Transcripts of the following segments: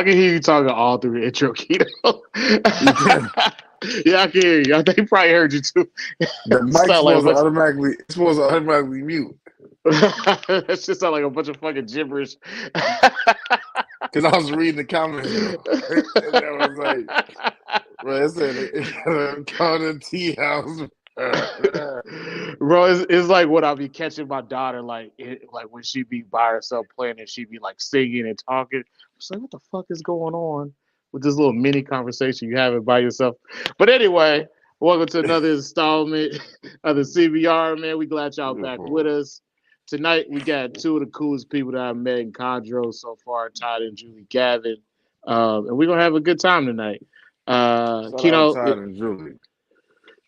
can hear you talking all through the intro, Keto. You can. Yeah, I can hear you. They probably heard you too. The mic's Sound like a bunch. it's supposed to automatically mute. That shit sound like a bunch of fucking gibberish. Because I was reading the comments, and I was like, bro, it said it called a tea house. Bro, it's like when I be catching my daughter, like when she be by herself playing and she be like singing and talking. It's like, what the fuck is going on with this little mini conversation you having by yourself? But anyway, welcome to another installment of the CBR, man. We glad y'all back with us. Tonight we got two of the coolest people that I've met in Chondro so far, Todd and Julie Gavin. And we're gonna have a good time tonight. Shout out Kino, Todd and Julie.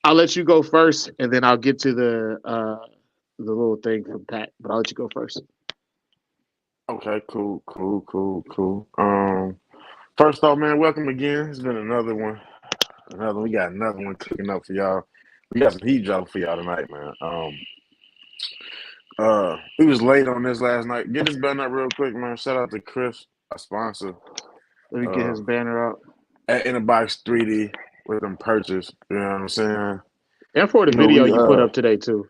I'll let you go first, and then I'll get to the little thing from Pat. But I'll let you go first. Okay, cool. First off, man, welcome again. It's been another one. We got another one cooking up for y'all. We got some heat drops for y'all tonight, man. We was late on this last night. Get this banner up real quick, man. Shout out to Chris, our sponsor. Let me get his banner up. At Innerbox 3D with them purchase. You know what I'm saying? And for the video you put up today too.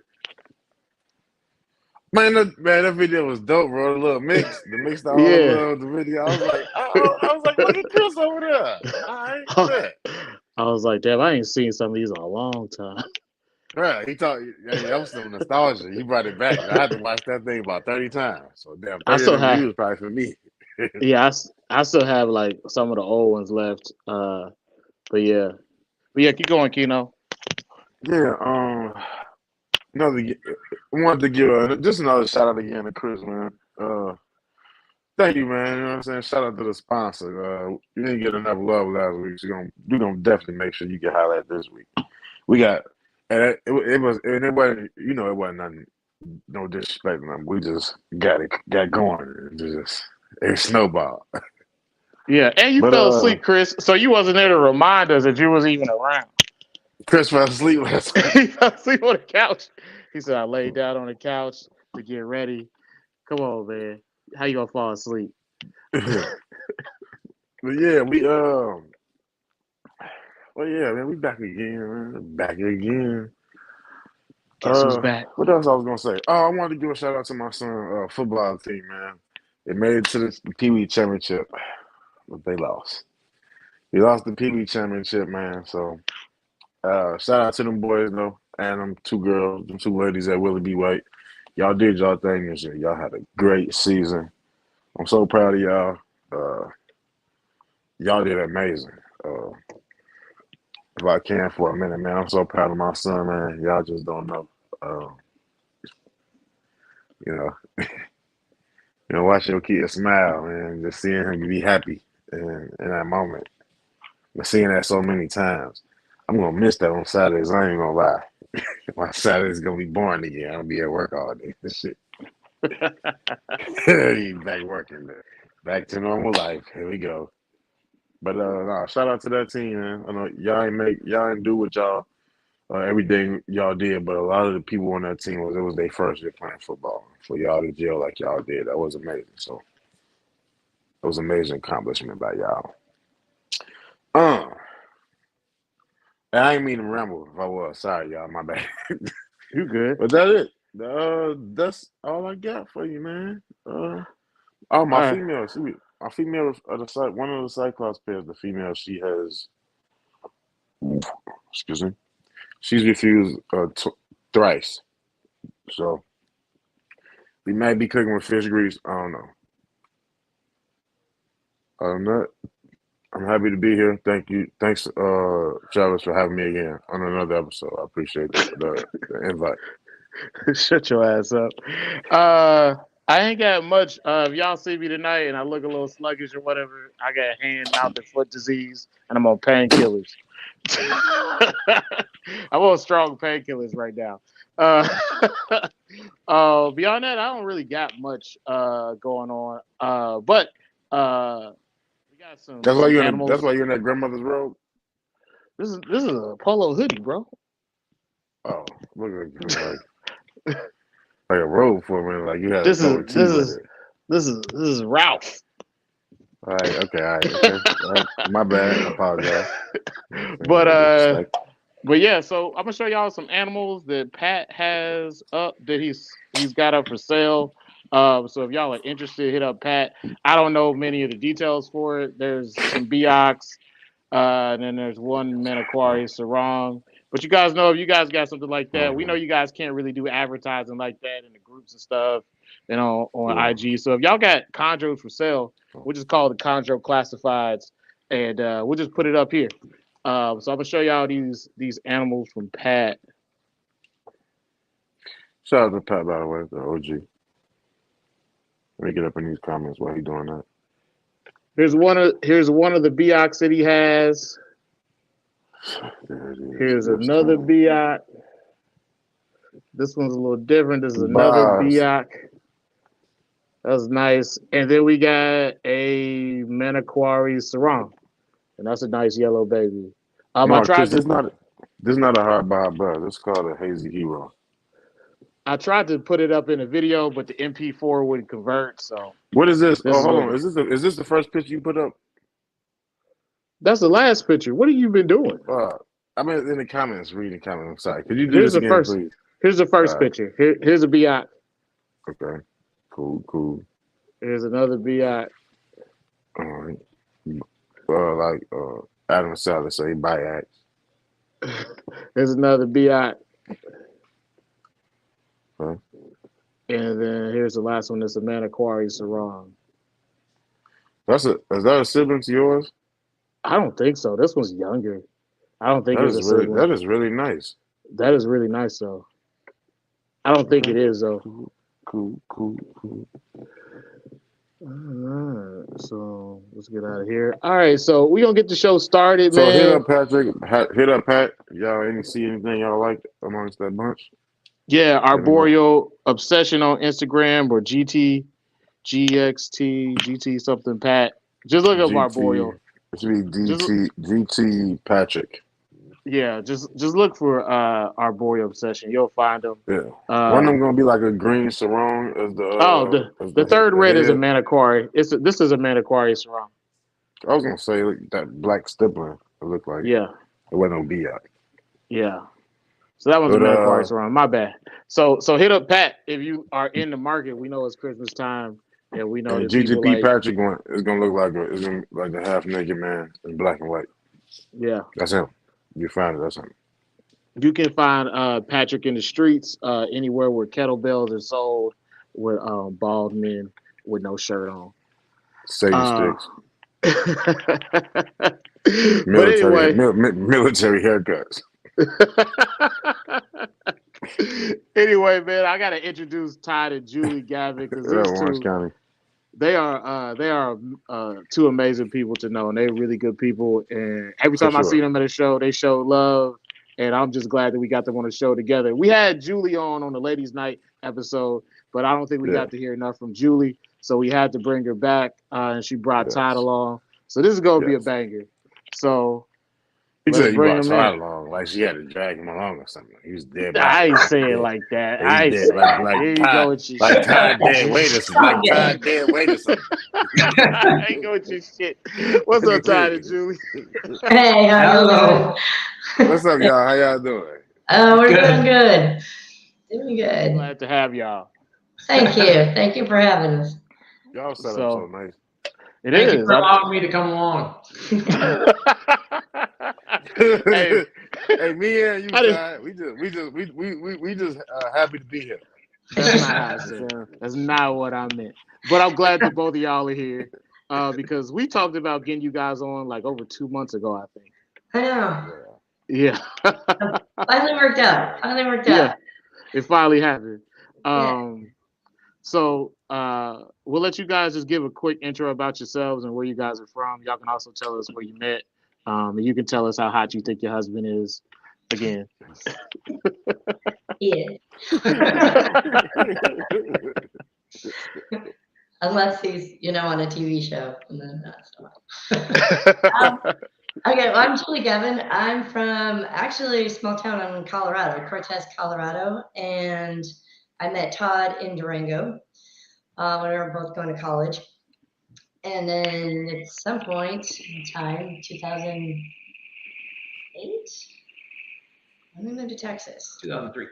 Man, that video was dope, bro. The little mix, the mix all of the video. I was like, look at Chris over there. All right, I was like, damn, I ain't seen some of these in a long time. Right, he talked. Yeah, that was some nostalgia. He brought it back. I had to watch that thing about 30 times. So damn, 30 of them views probably for me. Yeah, I still have like some of the old ones left. But yeah, keep going, Kino. Yeah, I wanted to give just another shout out again to Chris, man. Thank you, man. You know what I'm saying? Shout out to the sponsor. You didn't get enough love last week, so we're gonna definitely make sure you get highlighted this week. We got, and it wasn't, you know, it wasn't nothing, no disrespect, man. We just got going. It snowballed. Yeah, and you fell asleep, Chris, so you wasn't there to remind us that you was even around. Chris fell asleep last night. He fell asleep on the couch. He said, I laid down on the couch to get ready. Come on, man. How you gonna fall asleep? But yeah, well, yeah, man, we back again, man. Back again. Guess who's back? What else I was gonna say? Oh, I wanted to give a shout out to my son football team, man. They made it to the Pee Wee Championship, but they lost. We lost the Pee Wee Championship, man. So shout out to them boys, though, and them two ladies at Willie B. White. Y'all did y'all thing this year. Y'all had a great season. I'm so proud of y'all. Y'all did amazing. If I can for a minute, man, I'm so proud of my son, man. Y'all just don't know. You know, watch your kid smile, man. Just seeing him be happy in that moment. But seeing that so many times, I'm gonna miss that on Saturdays. I ain't gonna lie. My Saturday's gonna be boring again. I'll be at work all day. This shit. Back working, back to normal life. Here we go. But no, shout out to that team, man. I know y'all ain't do what y'all everything y'all did, but a lot of the people on that team it was their first year playing football. For y'all to gel like y'all did, that was amazing. So it was an amazing accomplishment by y'all. And I ain't mean to ramble if I was. Sorry, y'all. My bad. You good? But that's it. That's all I got for you, man. My female. My female of the site. One of the Cyclops pairs. The female. She has. Excuse me. She's refused thrice. So we might be cooking with fish grease. I don't know. I'm happy to be here. Thank you. Thanks, Travis, for having me again on another episode. I appreciate the invite. Shut your ass up. I ain't got much. If y'all see me tonight and I look a little sluggish or whatever, I got hand, mouth, and foot disease, and I'm on painkillers. I'm on strong painkillers right now. Beyond that, I don't really got much going on. But we got some. That's why animals. That's why you're in that grandmother's robe. This is a polo hoodie, bro. Oh, look like a robe for a minute. Like you had this is Ralph. All right. Okay. All right. Okay. All right. My bad. I apologize. You know what I'm saying? But No disrespect. yeah, so I'm gonna show y'all some animals that Pat has up that he's got up for sale. So if y'all are interested, hit up Pat. I don't know many of the details for it. There's some Beox, and then there's one Manokwari Sarong. But you guys know if you guys got something like that, we know you guys can't really do advertising like that in the groups and stuff, on Yeah. IG. So if y'all got chondros for sale, we'll just call it the chondro classifieds, and we'll just put it up here. So I'm gonna show y'all these animals from Pat. Shout out to Pat, by the way, the OG. Let me get up in these comments while he doing that. Here's one of the Beox that he has. There it is. Here's This another time. Beox. This one's a little different. This is another Boss. Beox. That's nice. And then we got a Manokwari Sarong, and that's a nice yellow baby. No, Chris, this not a hard bar, bro. This is called a hazy hero. I tried to put it up in a video, but the MP4 wouldn't convert. So What is this? this Oh, is hold what. on. Is this the first picture you put up? That's the last picture. What have you been doing? I mean, in the comments, reading comments. I'm sorry. Could you do Here's this the again, first. please? Here's the first picture. Here's a Beox. Okay. Cool. Here's another Beox. All right. Like Adam Sandler say, by axe. There's another Beox. Huh? And then here's the last one. It's a Manokwari Sarong. Is that a sibling to yours? I don't think so. This one's younger. I don't think That it's is a sibling. really nice. That is really nice, though. I don't think it is, though. Cool. All right, so let's get out of here. All right, so we're going to get the show started, So hit man. up Patrick. Hit up Pat. Y'all see anything y'all like amongst that bunch? Yeah, Arboreal Obsession on Instagram or GT something Pat. Just look up Arboreal. It should be GT Patrick. Yeah, just look for Arboreal Obsession. You'll find them. Yeah. One of them gonna be like a green sarong as The third red head. is a Manokwari. This is a Manokwari Sarong. I was gonna say that black stippler. It looked like Yeah. it wasn't no Biak. Yeah. So that one's a Manokwari Sarong. My bad. So hit up Pat if you are in the market. We know it's Christmas time, and we know that people GGP like. Patrick one is gonna look like a half naked man in black and white. Yeah. That's him. You find it. That's him. You can find Patrick in the streets, anywhere where kettlebells are sold, with bald men with no shirt on. Satan sticks. Military haircuts. Anyway, man, I gotta introduce Todd and Julie Gavin because Orange County. They are two amazing people to know, and they're really good people. And every time I see them at a show, they show love, and I'm just glad that we got them on the show together. We had Julie on the Ladies' Night episode, but I don't think we got to hear enough from Julie, so we had to bring her back, and she brought Todd along. So this is gonna be a banger. So he said you brought Todd along, like she had to drag him along or something. He was dead. I ain't saying it like that. I ain't saying like here you go with your like Todd dead weight or something. Like Todd dead weight or something. I ain't go with your shit. What's up, Todd and Julie? Hey, hello. What's up, y'all? How y'all doing? We're doing good. Doing good. Glad to have y'all. Thank you. Thank you for having us. Y'all set up so nice. Thank you for allowing me to come along. hey, me and you, Todd, we just happy to be here. That's not how I said. That's not what I meant. But I'm glad that both of y'all are here because we talked about getting you guys on like over 2 months ago, I think. I know. Yeah. Finally worked out. Yeah, it finally happened. So we'll let you guys just give a quick intro about yourselves and where you guys are from. Y'all can also tell us where you met. And you can tell us how hot you think your husband is again. Yeah. Unless he's, on a TV show. And then that's okay, well, I'm Julie Gavin. I'm from actually a small town in Colorado, Cortez, Colorado. And I met Todd in Durango when we were both going to college. And then at some point in time, 2008, when we moved to Texas. 2003.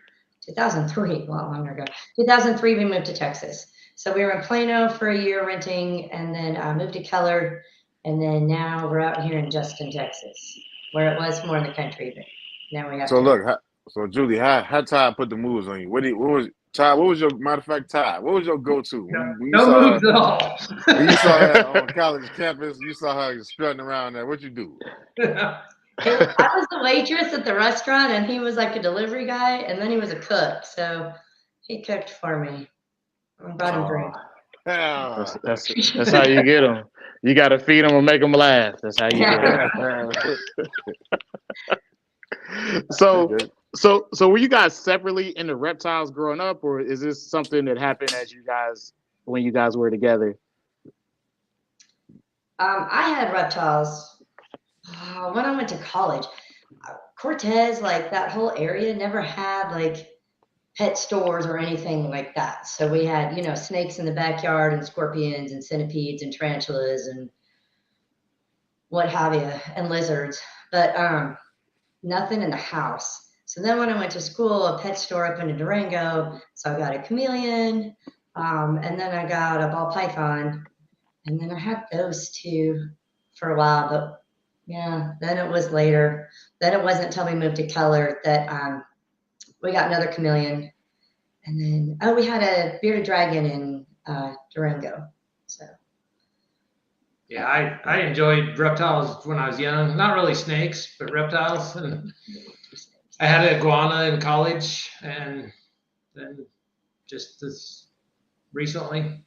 2003, a lot longer ago. 2003, we moved to Texas. So we were in Plano for a year renting, and then moved to Keller, and then now we're out here in Justin, Texas, where it was more in the country, but now we have So to. look, so Julie, how Ty put the moves on you? What was Ty? What was your matter of fact, Ty? What was your go-to when you No saw moves her, at all. when you saw her on college campus? You saw her strutting around there. What you do? I was the waitress at the restaurant, and he was like a delivery guy, and then he was a cook. So he cooked for me. I brought him drinks. That's how you get them. You got to feed them and make them laugh. That's how you get them. So were you guys separately into reptiles growing up, or is this something that happened when you guys were together? I had reptiles when I went to college. Cortez, like that whole area, never had like pet stores or anything like that. So we had, snakes in the backyard and scorpions and centipedes and tarantulas and what have you, and lizards, but nothing in the house. So then when I went to school, a pet store opened in Durango. So I got a chameleon, and then I got a ball python, and then I had those two for a while, but yeah, then it was later. Then it wasn't until we moved to Keller that we got another chameleon. And then, we had a bearded dragon in Durango. So. Yeah, I enjoyed reptiles when I was young. Not really snakes, but reptiles. And I had an iguana in college, and then just this recently,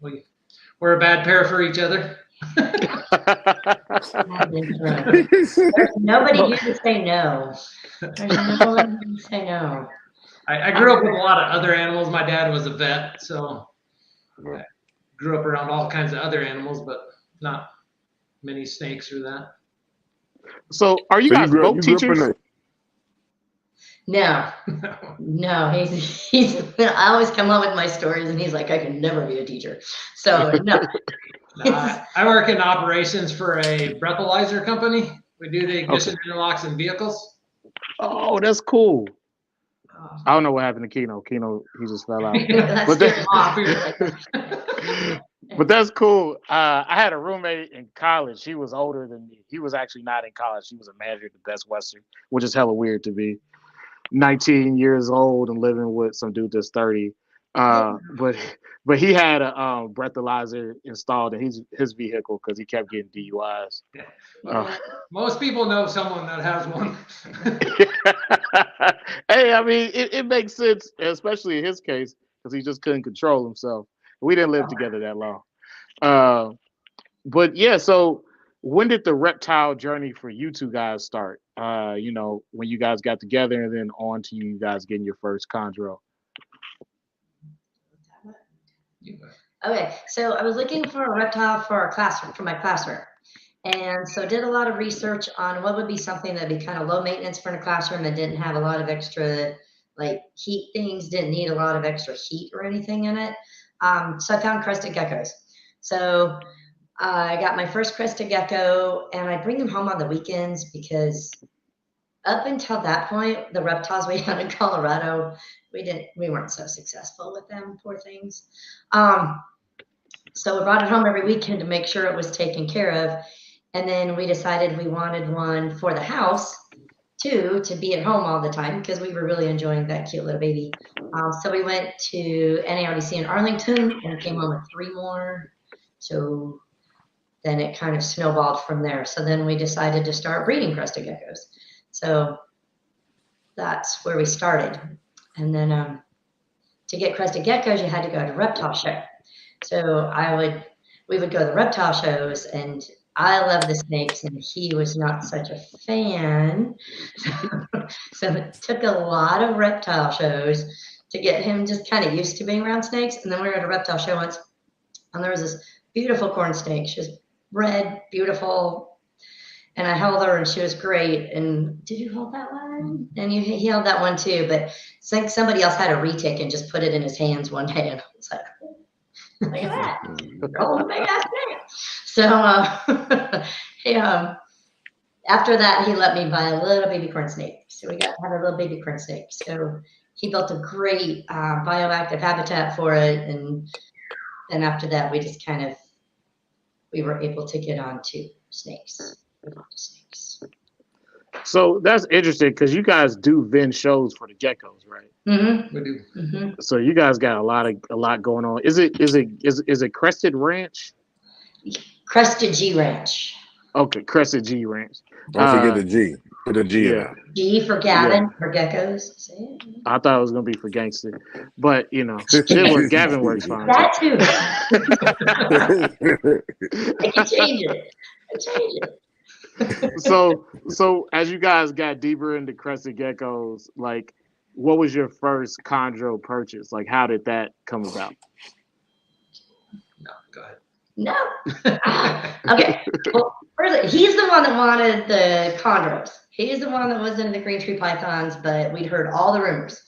we're a bad pair for each other. There's nobody here to say no. There's nobody to say no. I grew up with a lot of other animals. My dad was a vet, so I grew up around all kinds of other animals, but not many snakes or that. So are you guys both teachers? No. He's I always come up with my stories, and he's like, I can never be a teacher. So no. I work in operations for a breathalyzer company. We do the ignition interlocks in vehicles. Oh, that's cool. I don't know what happened to Keno. Keno, he just fell out. But that's cool. I had a roommate in college. He was older than me. He was actually not in college. He was a manager at the Best Western, which is hella weird to be 19 years old and living with some dude that's 30. But he had a breathalyzer installed in his vehicle because he kept getting DUIs. Most people know someone that has one. Hey, I mean, it makes sense, especially in his case, because he just couldn't control himself. We didn't live together that long. But yeah, so when did the reptile journey for you two guys start? When you guys got together and then on to you guys getting your first chondro. Okay, so I was looking for a reptile for my classroom. And so did a lot of research on what would be something that'd be kind of low maintenance for in a classroom and didn't have a lot of extra like heat things, didn't need a lot of extra heat or anything in it. So I found crested geckos. So I got my first crested gecko, and I bring them home on the weekends because up until that point, the reptiles we had in Colorado, we weren't so successful with them, poor things. So we brought it home every weekend to make sure it was taken care of. And then we decided we wanted one for the house too, to be at home all the time because we were really enjoying that cute little baby. So we went to NARDC in Arlington and came home with 3 more. So then it kind of snowballed from there. So then we decided to start breeding crested geckos. So that's where we started. And then to get crested geckos, you had to go to reptile show. So we would go to the reptile shows, and I love the snakes, and he was not such a fan. So it took a lot of reptile shows to get him just kind of used to being around snakes. And then we were at a reptile show once, and there was this beautiful corn snake. She was red, beautiful. And I held her, and she was great. And did you hold that one? And he held that one too. But I think somebody else had a retic and just put it in his hands one day. And I was like, look at that. You're holding a big ass snake. So he, after that, he let me buy a little baby corn snake. So we got to have a little baby corn snake. So he built a great bioactive habitat for it. And then after that, we just kind of, we were able to get on to snakes. So that's interesting because you guys do vend shows for the geckos, right? Mm-hmm. We do. Mm-hmm. So you guys got a lot going on. Is it Crested Ranch? Crested G Ranch. Okay, Crested G Ranch. Don't forget the G. Put the G in Yeah. there. G for Gavin, for geckos. See? I thought it was gonna be for gangster, but you know, Gavin works fine. That too. I can change it. So as you guys got deeper into crested geckos, like, what was your first chondro purchase? Like, how did that come about? No, go ahead. No. Okay. Well, first, he's the one that wanted the chondros. He's the one that was into the green tree pythons, but we'd heard all the rumors.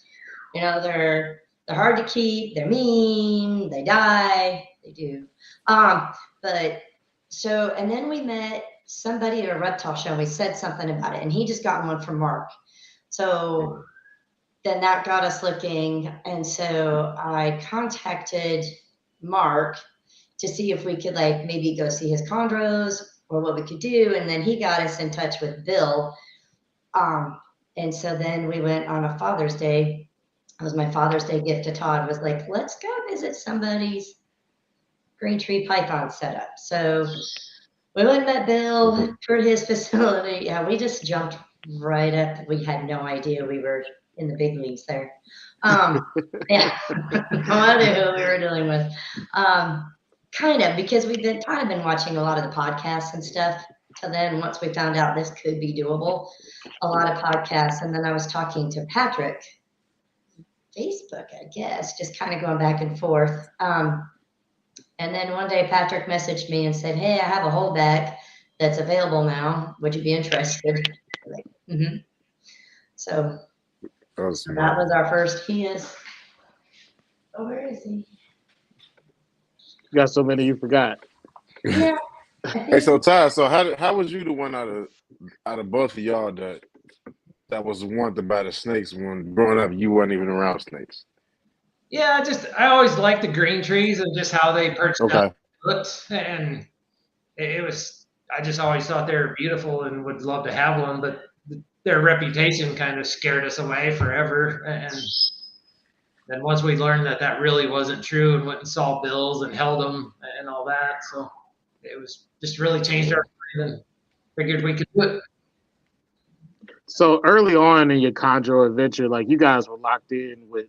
You know, they're hard to keep, they're mean, they die, they do. But so, and then we met somebody at a reptile show, and we said something about it, and he just got one from Mark. So then that got us looking, and so I contacted Mark to see if we could like maybe go see his chondros or what we could do, and then he got us in touch with Bill. And so then we went on a Father's Day. It was my Father's Day gift to Todd, was like, let's go visit somebody's green tree python setup. So we went and met Bill for his facility. Yeah, we just jumped right up. We had no idea we were in the big leagues there. Yeah, no idea who we were dealing with. Kind of, because we've been kind of been watching a lot of the podcasts and stuff. So then once we found out this could be doable, a lot of podcasts. And then I was talking to Patrick, Facebook, I guess, just kind of going back and forth. And then one day Patrick messaged me and said, hey, I have a holdback that's available now. Would you be interested? Like, mm-hmm. So that was our first. He is, oh, where is he? You got so many you forgot. Yeah. Hey, so Ty, so how was you the one out of both of y'all that was wanted to buy the snakes when growing up you weren't even around snakes? Yeah, I always liked the green trees and just how they perched up looked, and it was. I just always thought they were beautiful and would love to have one, but their reputation kind of scared us away forever. And then once we learned that really wasn't true, and went and saw bills and held them and all that, so it was just really changed our mind and figured we could do it. So early on in your chondro adventure, like, you guys were locked in with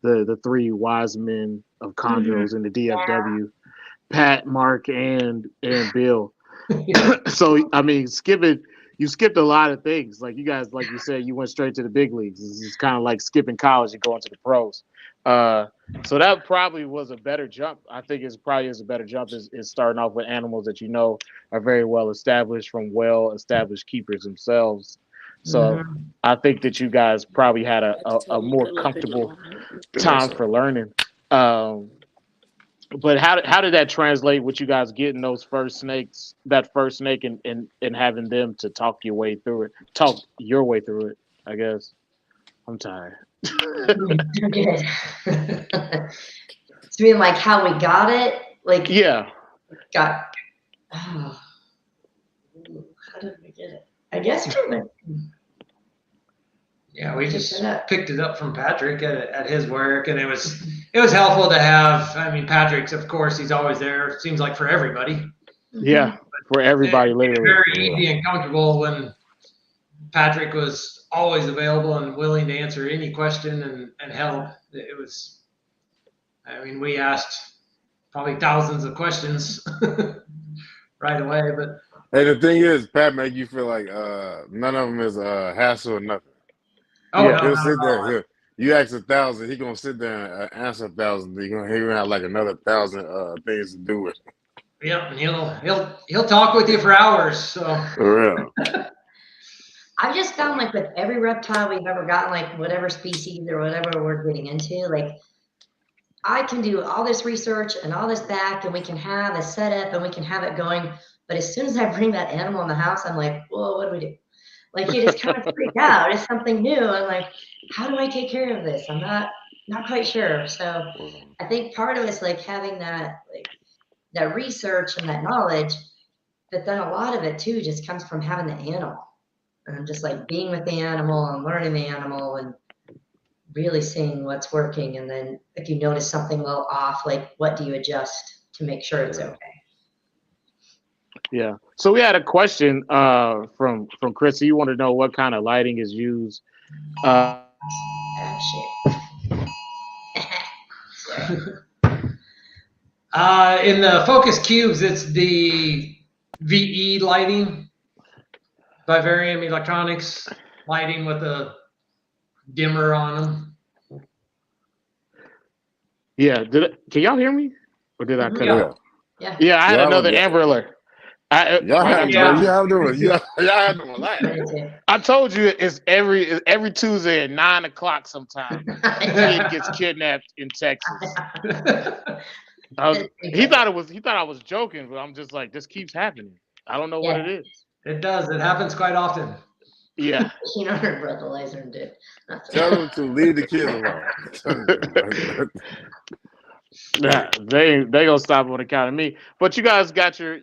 the three wise men of chondros in the DFW, Pat, Mark, and Bill. So I mean, you skipped a lot of things. Like, you guys, like you said, you went straight to the big leagues. It's kind of like skipping college and going to the pros. So that probably was a better jump. I think it's probably is a better jump is starting off with animals that you know are very well established from well established keepers themselves. So I think that you guys probably had a more comfortable time for learning. But how did that translate with you guys getting those first snakes, that first snake, and having them to talk your way through it, I guess. I'm tired. Good. So being like how we got it, like yeah. How did we get it? I guess we went. Yeah, we just picked it up from Patrick at his work, and it was helpful to have. I mean, Patrick's, of course, he's always there. It seems like for everybody. Yeah, for everybody, literally. Very easy and comfortable when Patrick was always available and willing to answer any question and help. It was. I mean, we asked probably thousands of questions right away, but. Hey, the thing is, Pat make you feel like none of them is hassle or nothing. Oh, yeah, he'll sit there. You ask 1,000, he gonna sit there and answer 1,000. He gonna have like another 1,000 things to do with. Yeah, and he'll talk with you for hours. So for real. I've just found like with every reptile we've ever gotten, like whatever species or whatever we're getting into, like I can do all this research and all this back, and we can have a setup and we can have it going. But as soon as I bring that animal in the house, I'm like, whoa, what do we do? Like you just kind of freak out. It's something new. I'm like, how do I take care of this? I'm not quite sure. So I think part of it's like having that research and that knowledge, but then a lot of it too just comes from having the animal and just like being with the animal and learning the animal and really seeing what's working. And then if you notice something a little off, like what do you adjust to make sure it's okay? Yeah. So we had a question from Chris. He wanted to know what kind of lighting is used. In the Focus Cubes, it's the VE lighting, Vivarium Electronics lighting with a dimmer on them. Yeah. Can y'all hear me? Or did I cut out? Yeah. Yeah, I had another Amber Alert. Y'all had them I told you it's every Tuesday at 9 o'clock sometime. A kid gets kidnapped in Texas. He thought I was joking, but I'm just like, this keeps happening. I don't know what it is. It does. It happens quite often. Yeah. You know, her breathalyzer and did. Tell them to leave the kids alone. Nah, they gonna stop on account of me. But you guys had your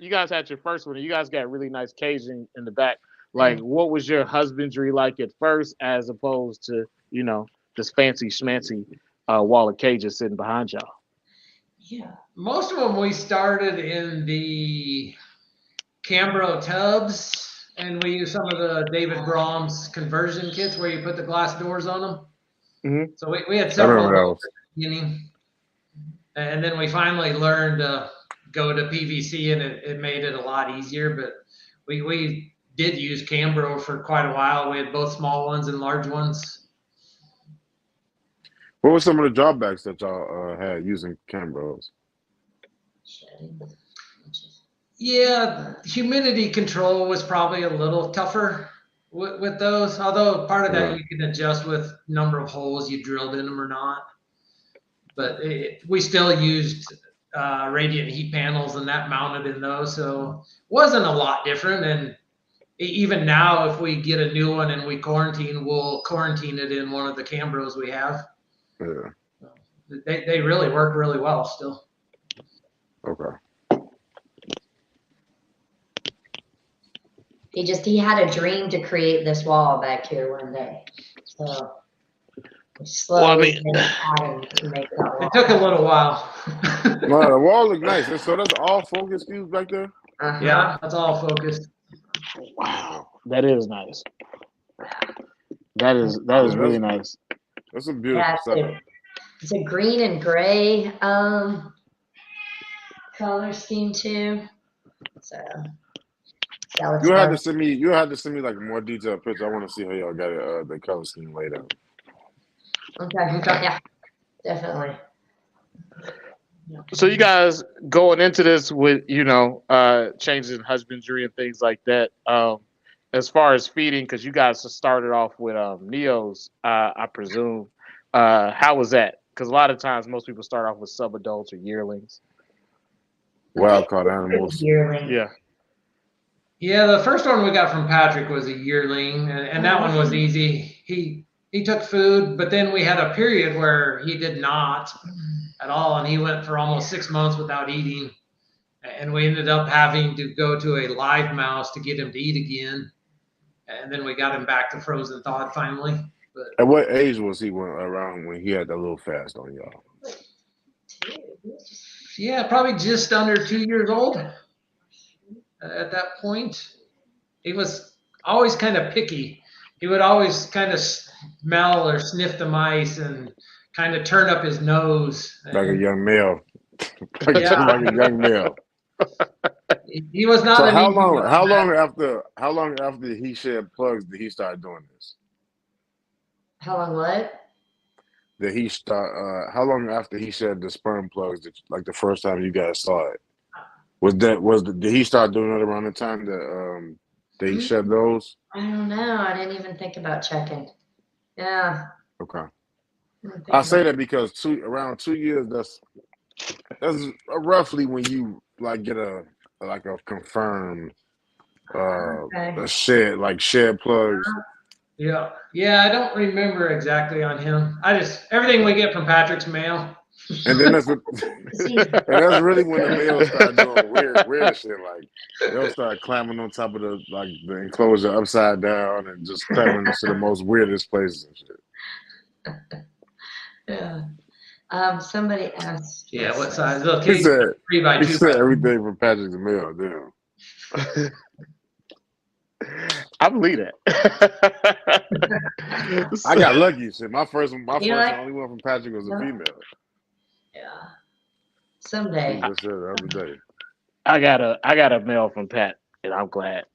first one. And you guys got really nice caging in the back. Like, what was your husbandry like at first, as opposed to this fancy schmancy wall of cages sitting behind y'all? Yeah. Most of them we started in the Cambro tubs, and we used some of the David Brahms conversion kits where you put the glass doors on them. Mm-hmm. So we had several at the beginning. And then we finally learned to go to PVC, and it made it a lot easier. But we did use Cambro for quite a while. We had both small ones and large ones. What were some of the drawbacks that y'all had using Cambros? Yeah, humidity control was probably a little tougher with those. Although part of that you can adjust with number of holes you drilled in them or not. But we still used radiant heat panels and that mounted in those, so it wasn't a lot different. And even now, if we get a new one and we quarantine, we'll quarantine it in one of the Cambros we have. Yeah. They really work really well still. Okay. He had a dream to create this wall back here one day. So slowly to make that wall. It took a little while. No, the wall looked nice. So that's all Focus Cubes back there? Yeah, that's all Focus. Wow. That is nice. That is really nice. That's a beautiful setup. It's a green and gray color scheme too. So you had to send me like a more detailed picture. I want to see how y'all got it, the color scheme laid out. Okay. Yeah, definitely. So you guys going into this with changes in husbandry and things like that. As far as feeding, because you guys started off with neos, I presume. How was that? Because a lot of times most people start off with sub-adults or yearlings. Wild caught animals. Yearling. Yeah. Yeah, the first one we got from Patrick was a yearling, and that one was easy. He took food, but then we had a period where he did not at all, and he went for almost 6 months without eating, and we ended up having to go to a live mouse to get him to eat again, and then we got him back to frozen thawed finally. But at what age was he around when he had that little fast on y'all? Yeah, probably just under 2 years old at that point. He was always kind of picky. He would always kind of smell or sniff the mice and kind of turn up his nose. Like a young male. like a young male. He was not. So how long after he shed plugs did he start doing this? How long what? Did he start? How long after he shed the sperm plugs? Like the first time you guys saw it, did he start doing it around the time that he shed those? I don't know. I didn't even think about checking. Yeah. Okay. I say that because around 2 years, that's roughly when you like get a confirmed Okay. a shed plugs. Yeah. Yeah, I don't remember exactly on him. Everything we get from Patrick's mail. And then that's what, See, and that's really when the males start doing weird shit. Like they'll start climbing on top of the enclosure upside down and just climbing into the most weirdest places and shit. yeah. Somebody asked. Yeah, what what's size? this? Look, He he's said 3 by he 2 said by. everything from Patrick's mail. Damn. I believe that. I got lucky. Shit, my first and like- only one from Patrick was a female. Yeah. She Someday. just said the other day. I got a mail from Pat, and I'm glad.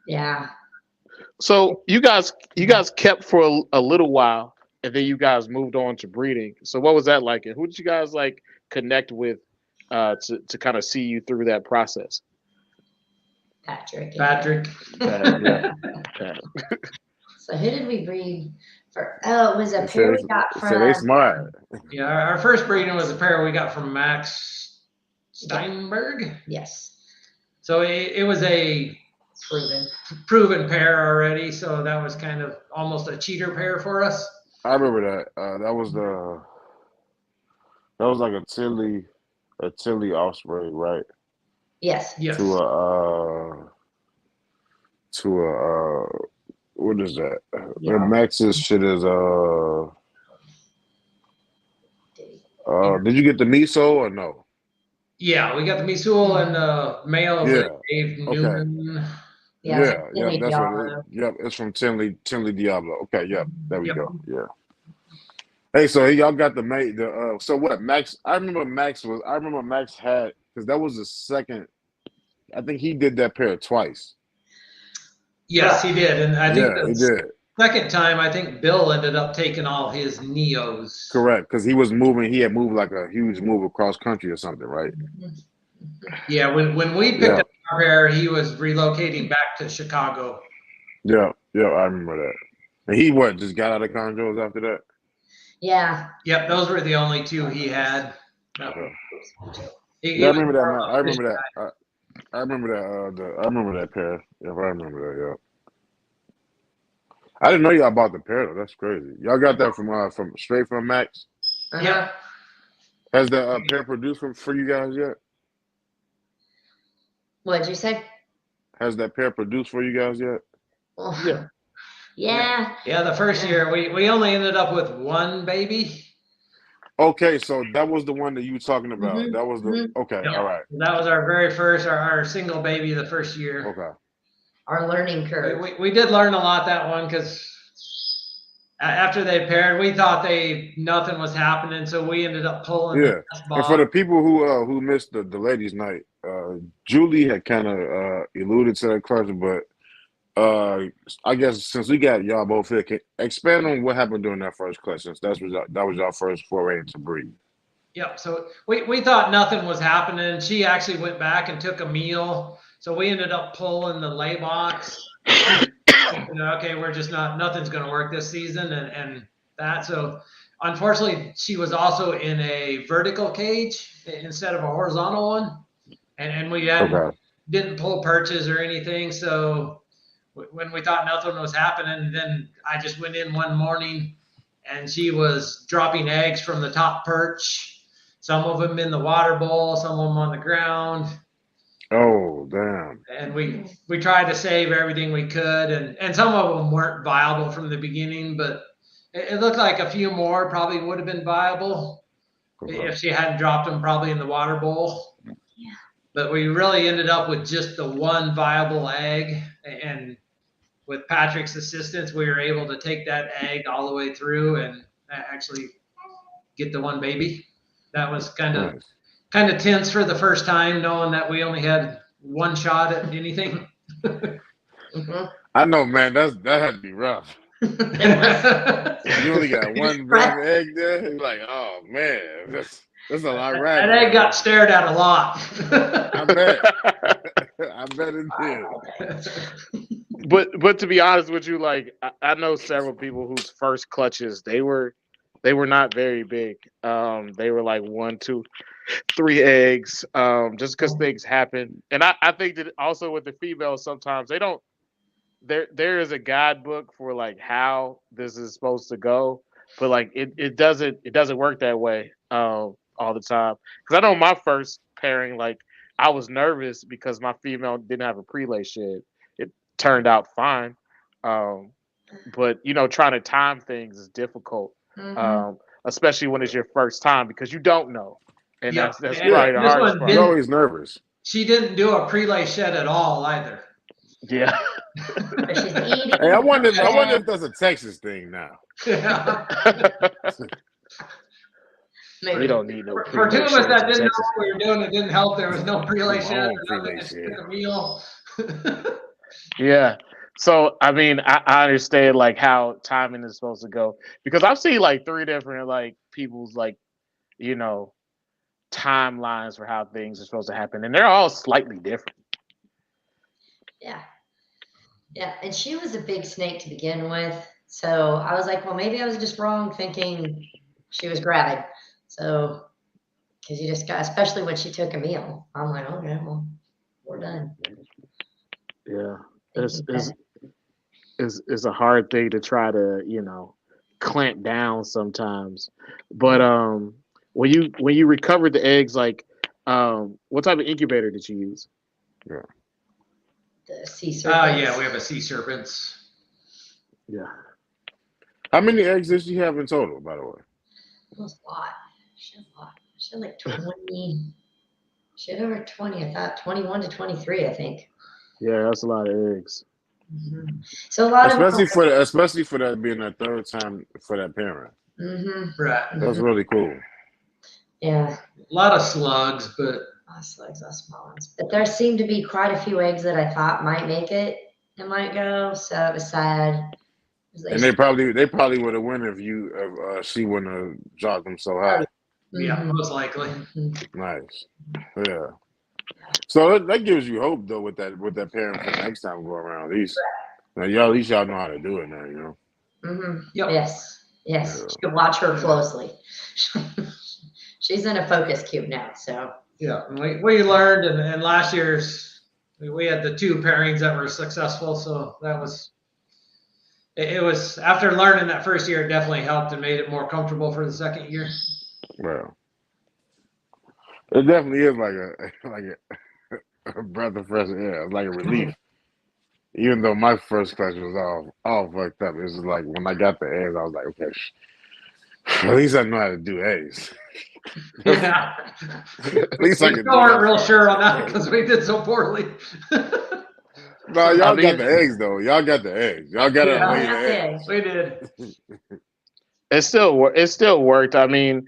Yeah. So you guys kept for a little while, and then you guys moved on to breeding. So what was that like? And who did you guys like connect with to kind of see you through that process? Patrick. Patrick. Yeah. So who did we breed for? Oh, it was a They pair we say- got they from. say they smart. Yeah, our first breeding was a pair we got from Max Steinberg. Yes. So it was a proven pair already. So that was kind of almost a cheater pair for us. I remember that. That was like a Tilly offspring, right? Yes. Yes. To a what is that? Yeah. Max's shit is did you get the miso or no? Yeah, we got the Misul and the male of Yeah. Dave Okay. Newman. Yeah, that's what it is. Yep, it's from Tinley Diablo. Okay, yep, there we Yep. go. Yeah. Hey, so y'all got the mate. So what? Max. I remember Max had because that was the second. I think he did that pair twice. Yes, he did. And I think he the did. second time, I think Bill ended up taking all his Neos. Correct, because he was moving. He had moved like a huge move across country or something, right? Yeah, when we picked up our pair, he was relocating back to Chicago. Yeah, I remember that. And he just got out of Chondros after that? Yeah. Yep, those were the only two he had. Yeah, He I was remember that. more of a I fish remember guy. that. I remember that. I remember that pair. Yeah, I remember that. Yeah. I didn't know y'all bought the pair though. That's crazy. Y'all got that from straight from Max. Yep. Has the pair produced for you guys yet? What'd you say? Has that pair produced for you guys yet? Well, Yeah. Yeah. Yeah, the first year we only ended up with one baby. Okay, so that was the one that you were talking about. Mhm, That was the okay. Yep. All right. That was our very first, our single baby the first year. Okay. Our learning curve. We did learn a lot that one because after they paired, we thought nothing was happening, so we ended up pulling. Yeah. And for the people who missed the ladies' night, Julie had kind of alluded to that question, but I guess since we got y'all both here, can expand on what happened during that first class, since that was y'all first foray into breeding. Yep. So we thought nothing was happening. She actually went back and took a meal. So we ended up pulling the lay box. Okay, we're just nothing's going to work this season and that. So unfortunately, she was also in a vertical cage instead of a horizontal one. And we didn't pull perches or anything. So when we thought nothing was happening, then I just went in one morning and she was dropping eggs from the top perch, some of them in the water bowl, some of them on the ground. Oh, damn. And we tried to save everything we could, and some of them weren't viable from the beginning, but it looked like a few more probably would have been viable if she hadn't dropped them probably in the water bowl. Yeah. But we really ended up with just the one viable egg, and with Patrick's assistance, we were able to take that egg all the way through and actually get the one baby. That was kind of tense for the first time, knowing that we only had one shot at anything. I know, man. That had to be rough. You only got one egg there. You're like, oh man, that's a lot right. That egg got stared at a lot. I bet. I bet it did. but to be honest with you, like I know several people whose first clutches they were not very big. They were like 1, 2, 3 eggs. Just because things happen, and I think that also with the females sometimes they don't. There is a guidebook for like how this is supposed to go, but like it doesn't work that way all the time. Because I know my first pairing, like I was nervous because my female didn't have a prelay shed. It turned out fine, um, but trying to time things is difficult, Mm-hmm. especially when it's your first time because you don't know, and Yeah, that's and probably the this hardest one part. You're didn't. always nervous. She didn't do a prelay shed at all either. Yeah. But she's eating. Hey, I wonder if that's a Texas thing now. Yeah. Maybe. We don't need no For two prelay of us sheds that in didn't know Texas. what we were doing, it didn't help. There was no prelay My shed. own Or nothing. prelay Just shed. took a meal. Yeah. So I mean, I understand like how timing is supposed to go because I've seen like 3 different like people's like you know timelines for how things are supposed to happen, and they're all slightly different. Yeah. Yeah. And she was a big snake to begin with. So I was like, well, maybe I was just wrong thinking she was gravid. So, because you just got, especially when she took a meal, I'm like, okay, well, we're done. Yeah, it's Thinking it's, that- it's a hard thing to try to clamp down sometimes, but when you recovered the eggs, like what type of incubator did you use? Yeah. The sea serpents. Yeah, we have a sea serpents. Yeah. How many eggs did she have in total, by the way? It was a lot. She had a lot. She had like 20. She had over 20, I thought. 21 to 23, I think. Yeah, that's a lot of eggs. Mm-hmm. So a lot Especially of for that being the third time for that parent. Mm-hmm. Right. That's really cool. Yeah. A lot of slugs, but Slugs, small ones. But there seemed to be quite a few eggs that I thought might make it and might go. So it was sad. And they probably would have won if she wouldn't have dropped them so high. yeah, most likely. Nice. Yeah. So that gives you hope though with that parent for next time go around. At least y'all know how to do it now, you know. Mm-hmm. Yep. Yes. Yeah. You should watch her closely. She's in a focus cube now, so. Yeah, and we learned, and last year's we had the 2 pairings that were successful, so that was it was after learning that first year, it definitely helped and made it more comfortable for the second year. Well, it definitely is like a breath of fresh air. It's like a relief. Even though my first clutch was all fucked up, it's just like when I got the eggs, I was like, okay, at least I know how to do eggs. Yeah. At least I We can still do weren't that. real sure on that because we did so poorly. No, y'all I mean- got the eggs though. Y'all got the eggs. Y'all got to Yeah. lay the eggs. We did. It still worked. I mean,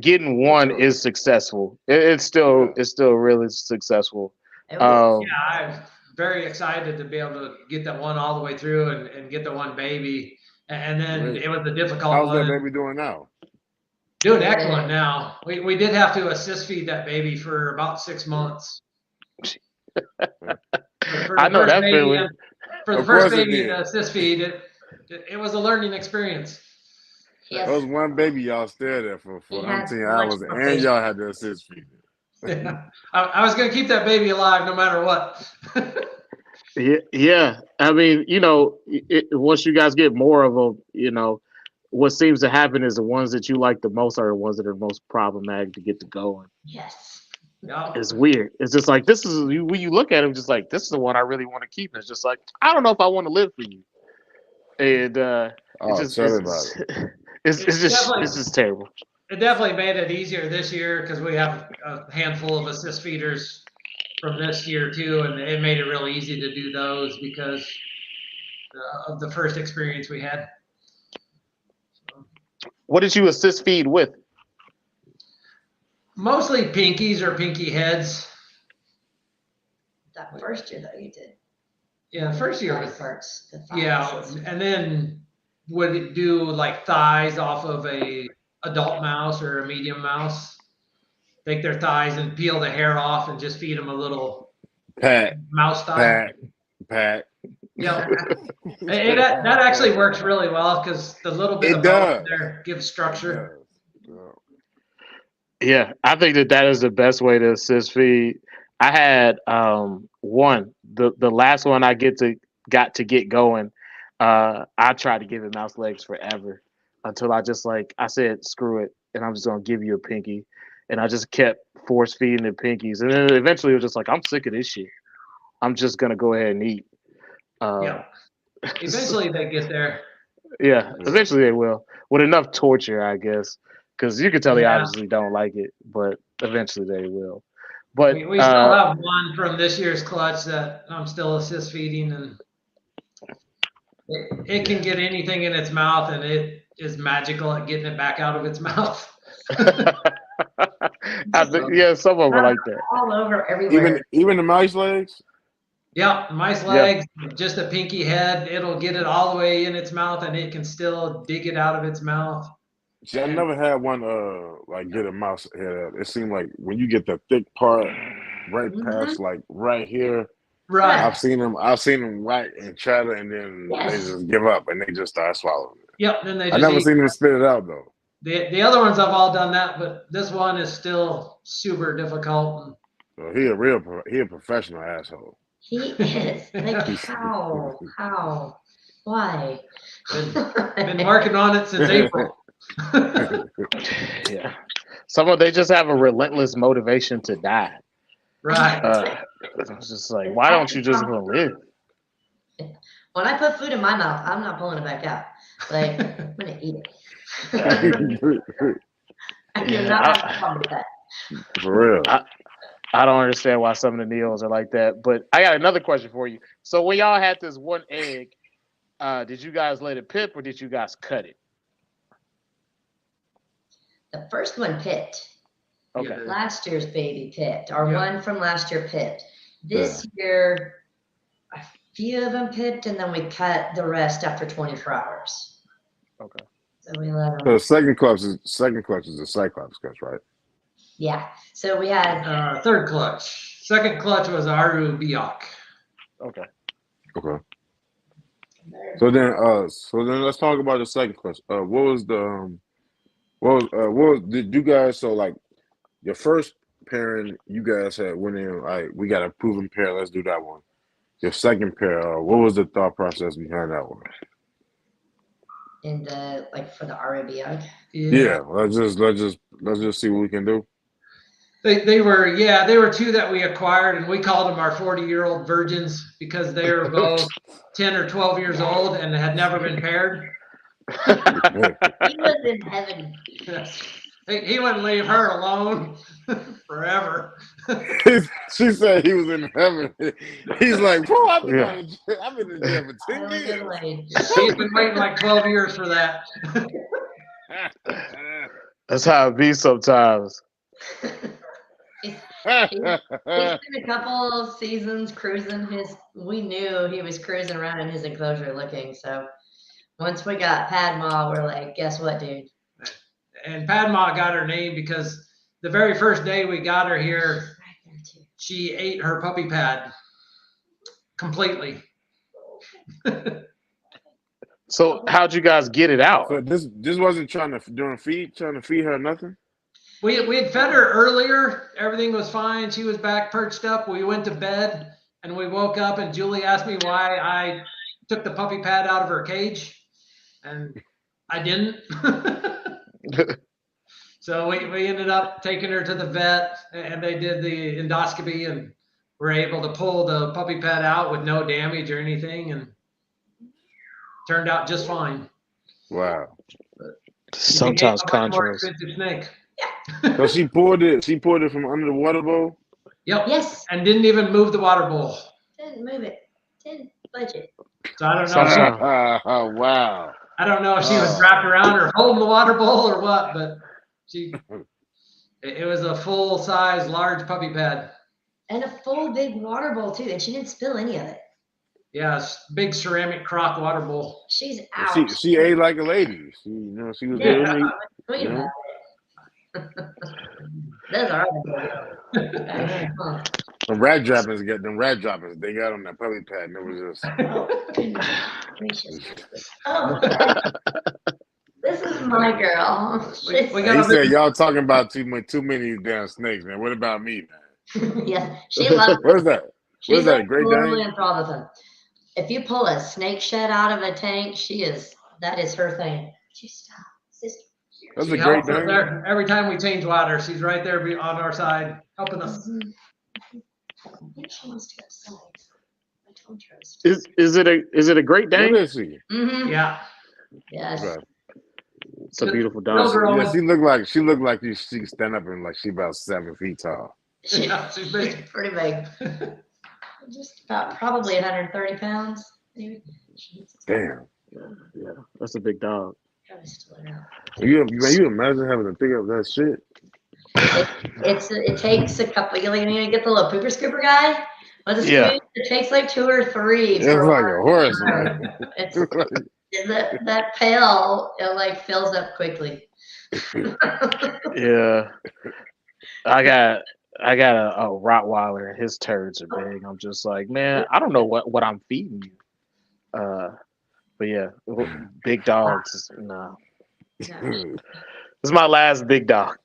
getting one is successful. It's still really successful. It was. Yeah, I'm very excited to be able to get that one all the way through and get the one baby. And then Great. it was a difficult How's one. that baby doing now? Doing excellent now. We did have to assist feed that baby for about 6 months. I know that feeling. For the Of first course it baby did. to assist feed, it was a learning experience. Yes. There was one baby y'all stared at for He had 10 much hours, more and patience. y'all had to assist feed it. Yeah. I was going to keep that baby alive no matter what. Yeah. I mean, once you guys get more of them, what seems to happen is the ones that you like the most are the ones that are most problematic to get to going. Yes. Yeah. It's weird. It's just like this is when you look at them, just like this is the one I really want to keep. It's just like I don't know if I want to live for you, and it's Tell me about it. it's just terrible. It definitely made it easier this year because we have a handful of assist feeders from this year too, and it made it real easy to do those because of the first experience we had. What did you assist feed with? Mostly pinkies or pinky heads. That first year, though, you did. Yeah, first year Body was parts. The thighs. yeah, and then would it do like thighs off of a adult mouse or a medium mouse? Take their thighs and peel the hair off and just feed them a little Pat, mouse thigh. Pat. That actually works really well because the little bit of bone there gives structure. Yeah, I think that is the best way to assist feed. I had the last one I got to get going. I tried to give him mouse legs forever until I said screw it, and I'm just gonna give you a pinky, and I just kept force feeding the pinkies, and then eventually it was just like I'm sick of this shit. I'm just gonna go ahead and eat. Eventually they get there. Yeah, eventually they will. With enough torture, I guess, because you can tell they obviously don't like it, but eventually they will. But we still have one from this year's clutch that I'm still assist feeding, and it can get anything in its mouth, and it is magical at getting it back out of its mouth. Yeah, some of them are like that. All over, everywhere. Even the mice legs. Yeah, mice legs, just a pinky head. It'll get it all the way in its mouth, and it can still dig it out of its mouth. See, I never had one like get a mouse head out. It seemed like when you get the thick part right past like right here. Right. I've seen them right and try to, and then they just give up and they just start swallowing it. Yep. Then they. I never seen them spit it out though. The other ones I've all done that, but this one is still super difficult. So he a professional asshole. He is. Like how? Why? Been working on it since April. Yeah. They just have a relentless motivation to die. Right. It's just like, why don't you just want to live? When I put food in my mouth, I'm not pulling it back out. Like, I'm gonna eat it. I do not have a problem with that. For real. I don't understand why some of the Neos are like that. But I got another question for you. So when y'all had this one egg, did you guys let it pip or did you guys cut it? The first one pipped. Okay. Last year's baby pipped. Our one from last year pipped. This year, a few of them pipped, and then we cut the rest after 24 hours. Okay. So we let them. So the second clutch is the Cyclops clutch, right? Yeah. So we had third clutch. Second clutch was Aru Biak. Okay. Okay. So then let's talk about the second clutch. Did you guys like your first pairing? You guys had went in like we got a proven pair. Let's do that one. Your second pair. What was the thought process behind that one? in the for the Arabian. Yeah. Let's just see what we can do. They were two that we acquired, and we called them our 40-year-old virgins because they were both 10 or 12 years old and had never been paired. He was in heaven. He wouldn't leave her alone forever. She said he was in heaven. He's like, bro, I've been in the jail for 10 years. He's been waiting like 12 years for that. That's how it be sometimes. He's been a couple of seasons cruising we knew he was cruising around in his enclosure looking. So once we got Padma, we're like, guess what, dude? And Padma got her name because the very first day we got her here, she ate her puppy pad completely. So how'd you guys get it out? So this wasn't trying to feed her nothing? We had fed her earlier. Everything was fine. She was back perched up. We went to bed and we woke up and Julie asked me why I took the puppy pad out of her cage. And I didn't. So we ended up taking her to the vet and they did the endoscopy and were able to pull the puppy pad out with no damage or anything and turned out just fine. Wow. Sometimes more expensive snake. So she poured it from under the water bowl? Yep. Yes. And didn't even move the water bowl. Didn't move it. Didn't budge it. So I don't know. Oh wow. I don't know if she was wrapped around or holding the water bowl or what, but it was a full-size large puppy pad. And a full big water bowl too, and she didn't spill any of it. Yeah, big ceramic crock water bowl. She's out. She ate like a lady. She was yeah, Those are the Them rat droppings, they got on that puppy pad, and it was just. Oh, goodness gracious. Oh, this is my girl. We He got said y'all talking about too many damn snakes, man. What about me, man? Yes, she loves What is that? What She's is that? like Great totally Dane? enthralled with them. If you pull a snake shed out of a tank, that is her thing. Just stop, sister. That's She a Great helps us Dane. there every time we change water. She's right there on our side, helping us. I think she wants to go outside. I told her. Is it a Great What Dane? is she? Mm-hmm. Yeah. Yes. Okay. It's a beautiful Little dog. girl. Yeah, she looked like she can stand up and like she about 7 feet tall. Yeah, she's big. She's pretty big. Just about probably 130 pounds. Maybe. Damn. Yeah, that's a big dog. Gotta still it out. You imagine having to pick up that shit? It takes a couple. You need to get the little pooper scooper guy with a spoon. Yeah. It takes like 2 or 3 It's for like one. a horse, man. It's that pail. It like fills up quickly. Yeah. I got a Rottweiler and his turds are big. I'm just like, man, I don't know what I'm feeding you. But yeah, big dogs. No. This is my last big dog.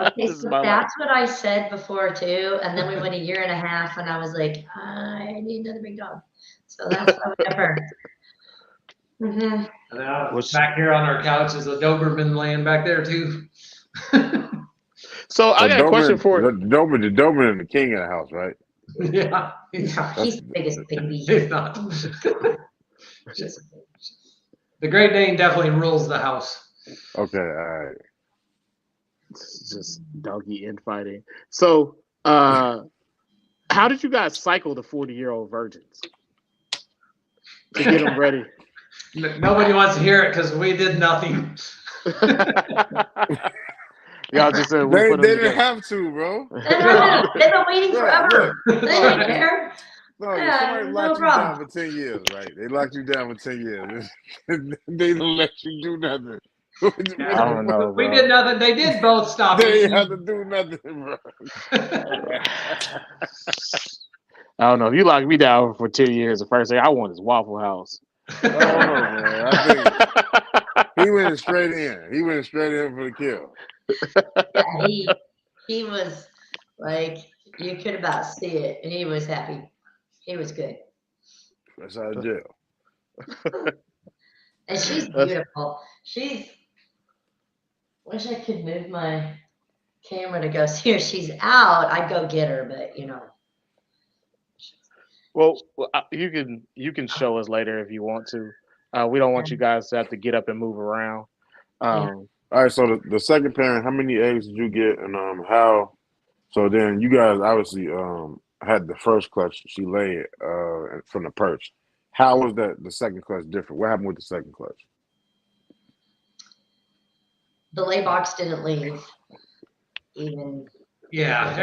Okay, This is so my that's what I said before too, and then we went 1.5 years, and I was like, I need another big dog. So that's why we have her. Mm-hmm. And now back here on our couch is a Doberman laying back there too. So I got a question for the Doberman is the king of the house, right? Yeah. He's the biggest baby. He's not. The Great Dane definitely rules the house. Okay, all right. It's just doggy infighting. So how did you guys cycle the 40-year-old virgins to get them ready? Nobody wants to hear it because we did nothing. Y'all just said we They put them didn't together. have to, bro. They've been waiting forever. They didn't care. No, Yeah, somebody no locked you problem. down for 10 years, right? They locked you down for 10 years. They don't let you do nothing. I don't know, We bro. did nothing. They did both stop. They eating. ain't have to do nothing, bro. I don't know. If you lock me down for 10 years, the first thing I want is Waffle House. I don't know, man. I think he went straight in. He went straight in for the kill. Yeah, he was like, you could about see it, and he was happy. He was good. That's out of jail. And she's beautiful. Wish I could move my camera to go see her. She's out. I'd go get her, but you know. Well, you can show us later if you want to. We don't want you guys to have to get up and move around. All right, so the second parent, how many eggs did you get, and how? So then you guys obviously had the first clutch. She laid from the perch. How was the second clutch different? What happened with the second clutch? The lay box didn't leave. Even. Yeah,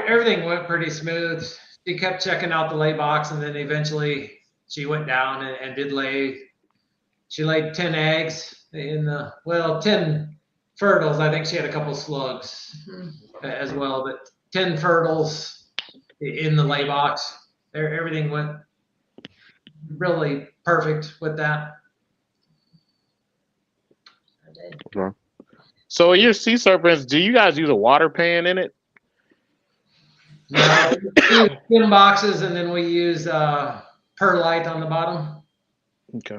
everything went pretty smooth. She kept checking out the lay box, and then eventually she went down and did lay. She laid 10 eggs 10 fertiles. I think she had a couple slugs as well, but 10 fertiles in the lay box. Everything went really perfect with that. Okay. So in your sea serpents, do you guys use a water pan in it? No, we use skin boxes, and then we use perlite on the bottom. Okay.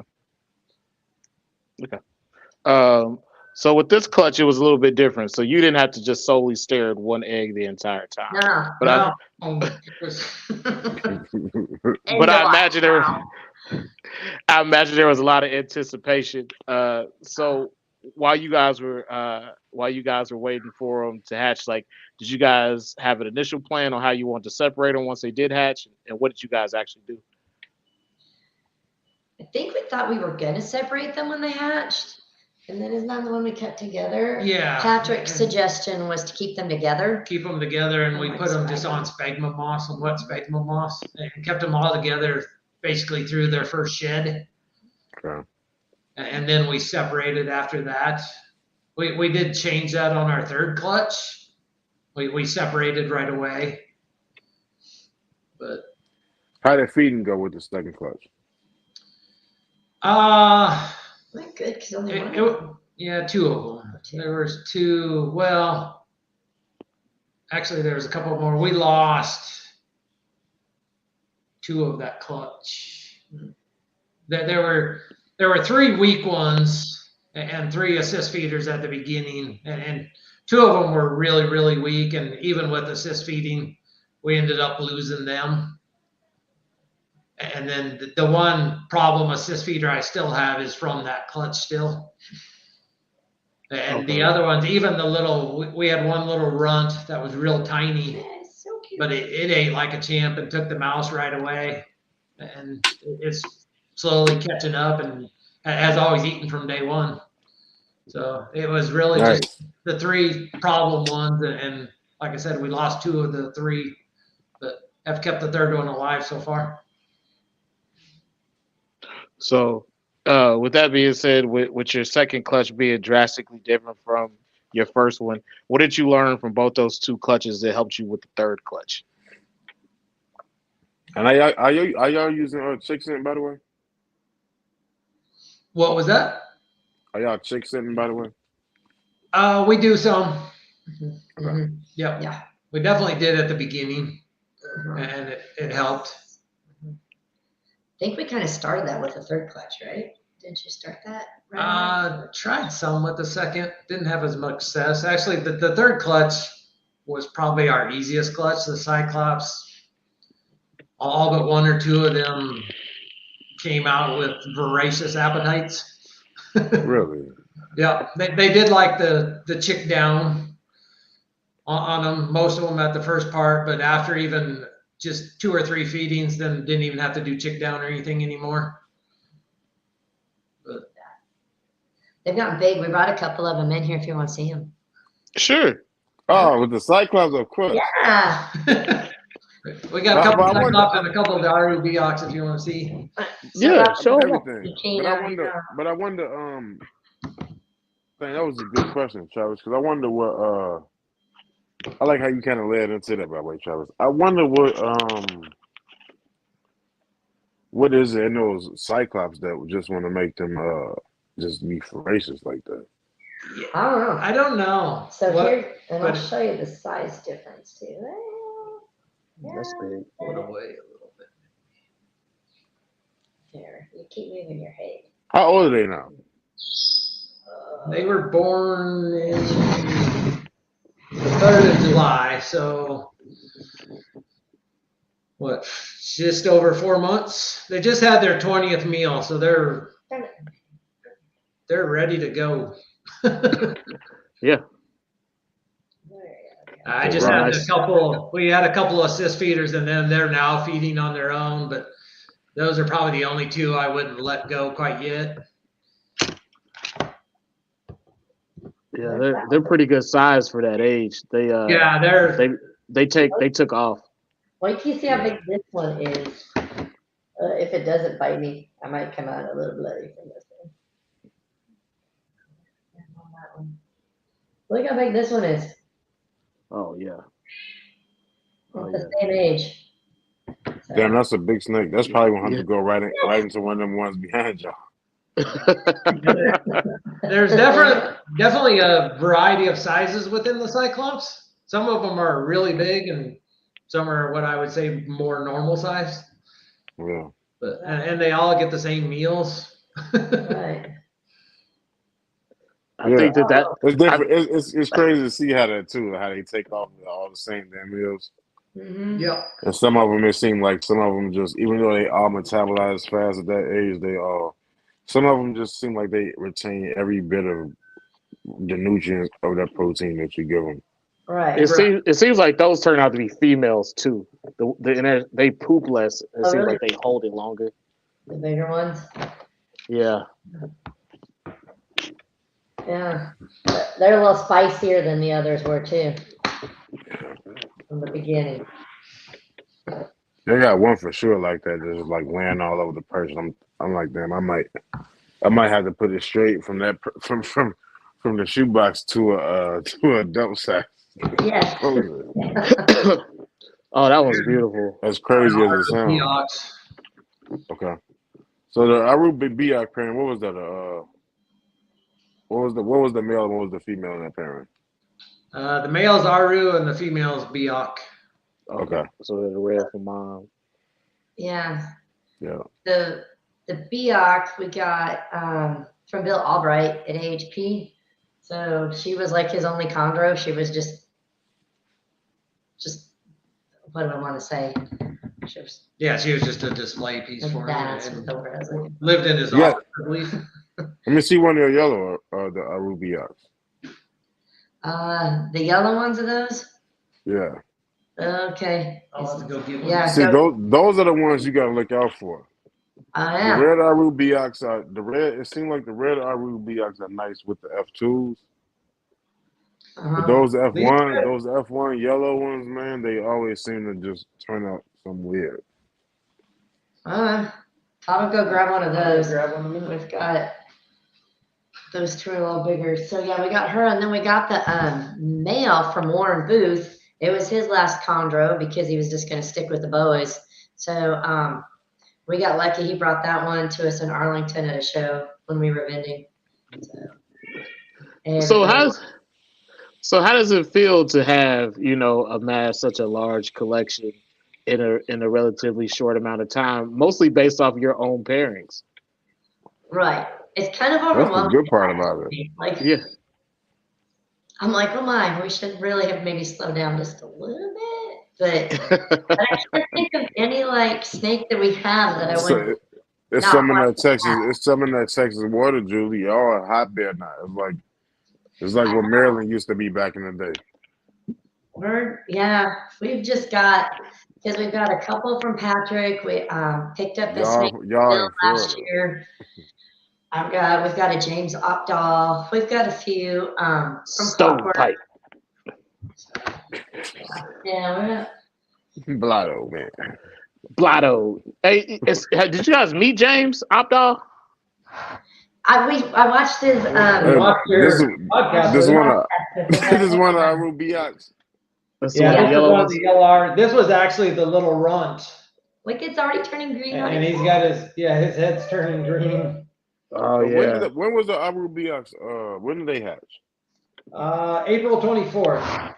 So with this clutch, it was a little bit different. So you didn't have to just solely stare at one egg the entire time. No. But I imagine there was a lot of anticipation. So while you guys were waiting for them to hatch, like, did you guys have an initial plan on how you want to separate them once they did hatch, and what did you guys actually do? I think we thought we were gonna separate them when they hatched, and then isn't that the one we kept together? Yeah. Patrick's suggestion was to keep them together. Keep them together, and we put them just on sphagnum moss, on wet sphagnum moss, and kept them all together basically through their first shed. Okay. And then we separated after that. We did change that on our third clutch. We separated right away. But How did feeding go with the second clutch? Not good because only one. Yeah, two of them. There was two. Well, actually, there was a couple more. We lost two of that clutch. There were 3 weak ones and 3 assist feeders at the beginning, and 2 of them were really, really weak. And even with assist feeding, we ended up losing them. And then the one problem assist feeder I still have is from that clutch still. And the other ones, even the little, we had one little runt that was real tiny, So cute. but it ate like a champ and took the mouse right away. And it's slowly catching up and has always eaten from day one. So it was really just the 3 problem ones. And like I said, we lost 2 of the 3, but have kept the third one alive so far. So, with that being said, with your second clutch being drastically different from your first one, what did you learn from both those 2 clutches that helped you with the third clutch? And are y'all using chick scent, by the way? What was that? Are y'all chick scenting, by the way? We do some. Mm-hmm. Yep. Yeah. We definitely did at the beginning, and it helped. I think we kind of started that with the third clutch, right? Didn't you start that? Tried some with the second. Didn't have as much success. Actually, the third clutch was probably our easiest clutch. The Cyclops, all but 1 or 2 of them came out with voracious appetites. Really? Yeah, they did like the chick down on them. Most of them at the first part, but after even just 2 or 3 feedings, then didn't even have to do chick down or anything anymore. But They've gotten big. We brought a couple of them in here if you want to see them. Sure. Oh, with the Cyclops, of course. Yeah. we got a couple of Cyclops and a couple of the RUB-ox if you want to see. Yeah, show them. Everything. But I wonder, that was a good question, Travis, because I wonder what I like how you kind of led into that, by the way, Travis. I wonder what is it in those Cyclops that would just want to make them just be voracious like that? I don't know. I don't know. So here, and I'll show you the size difference too. That's big. Put away a little bit. Here, you keep moving your head. How old are they now? They were born in the 3rd of July, so what? Just over 4 months. They just had their 20th meal, so they're ready to go. Yeah. I just had a couple. We had a couple of assist feeders, and then they're now feeding on their own. But those are probably the only 2 I wouldn't let go quite yet. Yeah, they're pretty good size for that age. They took off. Wait till you see how big this one is. If it doesn't bite me, I might come out a little bloody from this one. Look how big this one is. Oh yeah. It's the same age. So. Damn, that's a big snake. That's probably gonna have to go right into one of them ones behind y'all. There's definitely a variety of sizes within the Cyclops. Some of them are really big, and some are what I would say more normal size. Yeah. But and they all get the same meals. Right. I think that it's different. It's crazy to see how they take off all the same damn meals. Mm-hmm. Yeah. And some of them, it seems like some of them just, even though they all metabolize fast at that age, some of them just seem like they retain every bit of the nutrients of that protein that you give them. Right. It seems like those turn out to be females too. They poop less. It seems really? like they hold it longer. The bigger ones. Yeah. Yeah. They're a little spicier than the others were too. From the beginning. They got one for sure like that, just like laying all over the person. I'm like, damn, I might have to put it straight from from the shoebox to a dump sack. Yes. Oh, that was beautiful. As crazy as it sounds. Seahawks. Okay. So the Aruba Biak parent, what was that? What was the male and what was the female in that parent? The male's Aru and the female's Biak. Okay. So they're the red for mom. Yeah. Yeah. The Biak we got from Bill Albright at AHP. So she was like his only chondro. She was just what do I want to say? She was She was just a display piece for him. that's And what I was like. lived in his Yeah. office, I believe. Let me see one of your yellow the Arubiaks. The yellow ones are those? Yeah. Okay. I'll have to go get one. Yeah. See, those are the ones you gotta look out for. The Yeah. red Arubiaks are the red. It seems like the red Arubiaks are nice with the F2s. But those F1 yellow ones, man, they always seem to just turn out some weird. Todd will go grab one of those. Grab one of them. We've got those two are a little bigger. So yeah, we got her, and then we got the male from Warren Booth. It was his last chondro because he was just going to stick with the boas. So we got lucky. He brought that one to us in Arlington at a show when we were vending. So how does it feel to have, amassed such a large collection in a relatively short amount of time, mostly based off your own pairings? Right. It's kind of That's overwhelming. the good part about it. Like, Yeah. I'm like, oh my, we should really have maybe slowed down just a little bit. But I can't think of any like snake that we have that I would. It's some in that Texas. It's some in that Texas water, Julie. Y'all are hot there now. It's like what Maryland used to be back in the day. We've just got because we've got a couple from Patrick. We picked up this snake y'all last year. We've got a James Opdahl. We've got a few from Stovepipe. Yeah, Blotto, man. Blotto. Hey, did you guys meet James Opdahl? I watched his This is one of our Rubiaks. The yellow. This was actually the little runt. Like it's already turning green. And he's got his head's turning green. Oh yeah. When was the Arubiaks? When did they hatch? April 24th.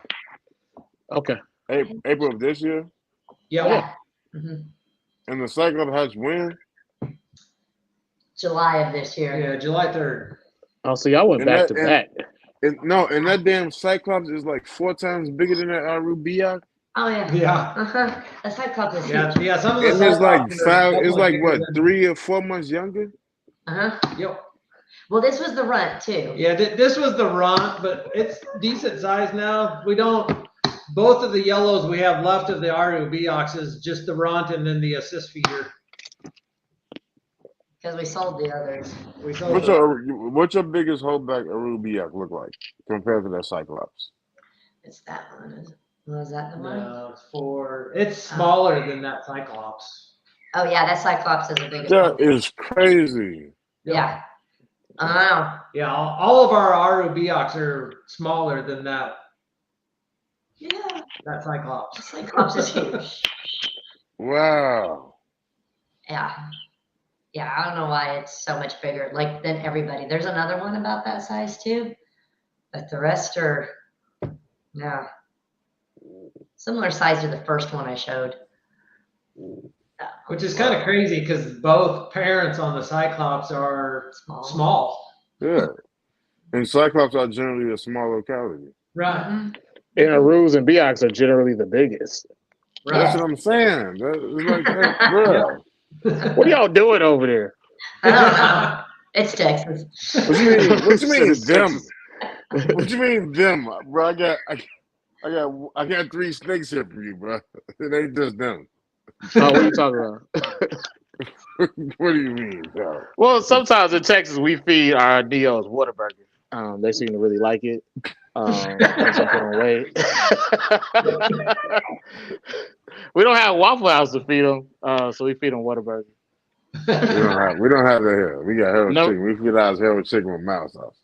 Okay. April of this year. Yeah. Mm-hmm. And the cycle hatch when? July of this year. Yeah, July 3rd. Oh, so y'all went back to back. And that damn Cyclops is like 4 times bigger than that Arubiak. Oh yeah. Yeah. The Cyclops is huge. Yeah. Some of the And it's like 5. It's like what, 3 or 4 months younger. Yep. Well, this was the runt too. Yeah, this was the runt, but it's decent size now. Both of the yellows we have left of the Arubiaks is just the runt and then the assist feeder. Because we sold the others. What's your biggest holdback Arubiak look like compared to that Cyclops? It's that one. Was that the one? No, it's smaller than that Cyclops. Oh yeah, that Cyclops is the biggest. That is crazy. Yeah. Oh. Yeah, all of our Arubiaks are smaller than that. Yeah. That Cyclops. The Cyclops is huge. Wow. Yeah. Yeah, I don't know why it's so much bigger, like than everybody. There's another one about that size too, but the rest are, similar size to the first one I showed. Which is kind of crazy because both parents on the Cyclops are small. Yeah. And Cyclops are generally a small locality. Right. Mm-hmm. And Arus and Biaks are generally the biggest. Right. That's what I'm saying. It's like that, bro. What are y'all doing over there? I don't know. It's Texas. What you mean them? What you mean them, bro? I got 3 snakes here for you, bro. It ain't just them. Oh, what are you talking about? What do you mean, bro? Well, sometimes in Texas we feed our Neos Whataburger. They seem to really like it. That's up on weight. We don't have Waffle House to feed them, so we feed them Whataburger. We don't have that here. We got Harold Chicken. We feed ours Harold Chicken with Mouse House.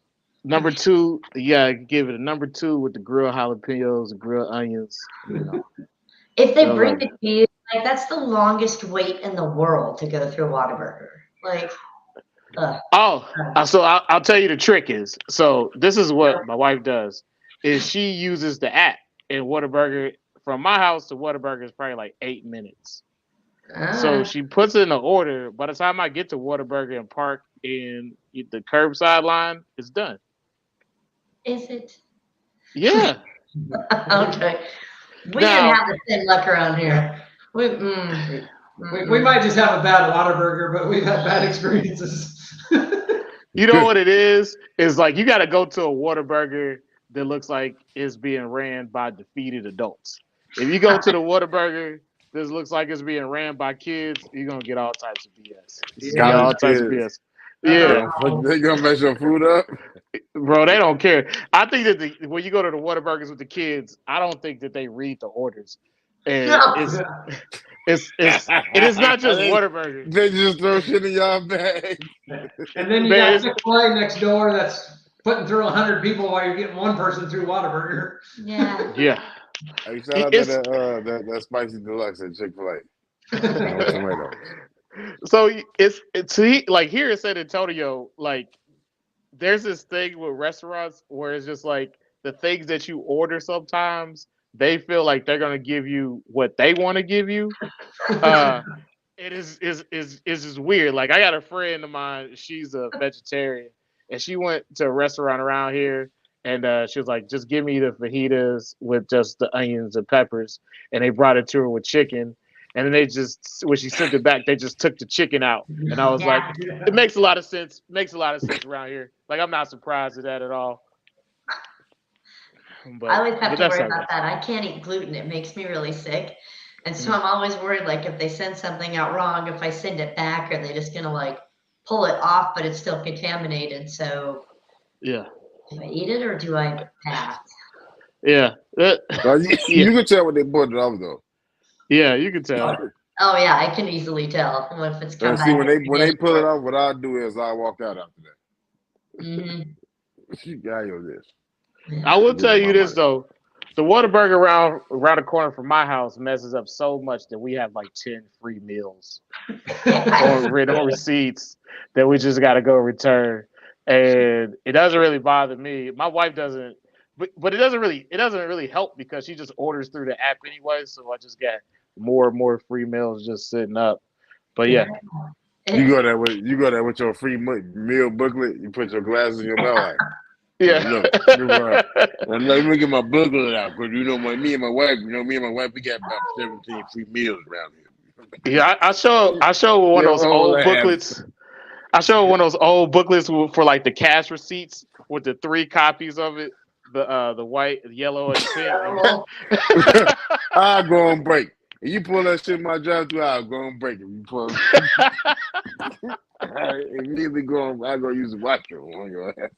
Number two, yeah, give it a number two with the grilled jalapenos, the grilled onions. You know, If they those bring are it to you, like that's the longest wait in the world to go through a Whataburger. Like, ugh. oh. So I'll tell you the trick is. So this is what my wife does: is she uses the app and Whataburger from my house to Whataburger is probably like 8 minutes. So Ah, she puts in the order. By the time I get to Whataburger and park in the curbside line, it's done. is it? Yeah. Okay. We didn't Now have the same luck around here. We, We might just have a bad Whataburger, but we've had bad experiences. you know what it is? Is like you got to go to a Whataburger that looks like it's being ran by defeated adults. If you go to the Whataburger that looks like it's being ran by kids, you're gonna get all types of BS. You're gonna get Yeah. all College types of kids. BS. Yeah, They gonna mess your food up. bro, they don't care. I think that when you go to the Whataburgers with the kids, I don't think that they read the orders, and No. it is not just Whataburger. They just throw shit in y'all bag. And then you Man, got it's- Chick-fil-A next door that's putting through 100 people while you're getting one person through Whataburger. Yeah. Yeah, Hey, shout out to it's that spicy deluxe at Chick-fil-A. No tomatoes. so like here in San Antonio, like there's this thing with restaurants where it's just like the things that you order sometimes they feel like they're gonna give you what they want to give you. Uh, it is just weird. Like I got a friend of mine, she's a vegetarian, and she went to a restaurant around here, and she was like, "Just give me the fajitas with just the onions and peppers," and they brought it to her with chicken. And then they just, when she sent it back, they just took the chicken out. And I was like, Yeah. it makes a lot of sense. Makes a lot of sense around here. Like I'm not surprised at that at all. But, I always have to that's worry how it about goes. that. I can't eat gluten. It makes me really sick. And so Mhm. I'm always worried, like, if they send something out wrong, if I send it back, are they just going to, like, pull it off, but it's still contaminated? So Yeah, do I eat it or do I pass? yeah, Well, you, yeah, you can tell when they put it off though. yeah. You can tell. Oh, yeah, I can easily tell if it's come See, back. when they pull it off, what I'll do is I'll walk out after that. Hmm. You got your this. I will Give tell me you my this money. though, the Whataburger around the corner from my house messes up so much that we have like 10 free meals or written on receipts that we just got to go return, and it doesn't really bother me. My wife doesn't, but it doesn't really help because she just orders through the app anyway. So I just got more and more free meals just sitting up. But yeah, You go there with your free meal booklet. You put your glasses in your mouth. Like, yeah. look, let me get my booklet out because me and my wife, we got about 17 free meals around here. Yeah, I show one of Your those whole old ass. booklets. I show one of those old booklets for like the cash receipts with the 3 copies of it, the white, the yellow, and the pink. Terrible. I'll go on break. If you pull that shit in my drive through, I'll go on break. If you pull, I immediately I'll go use the washroom on your ass.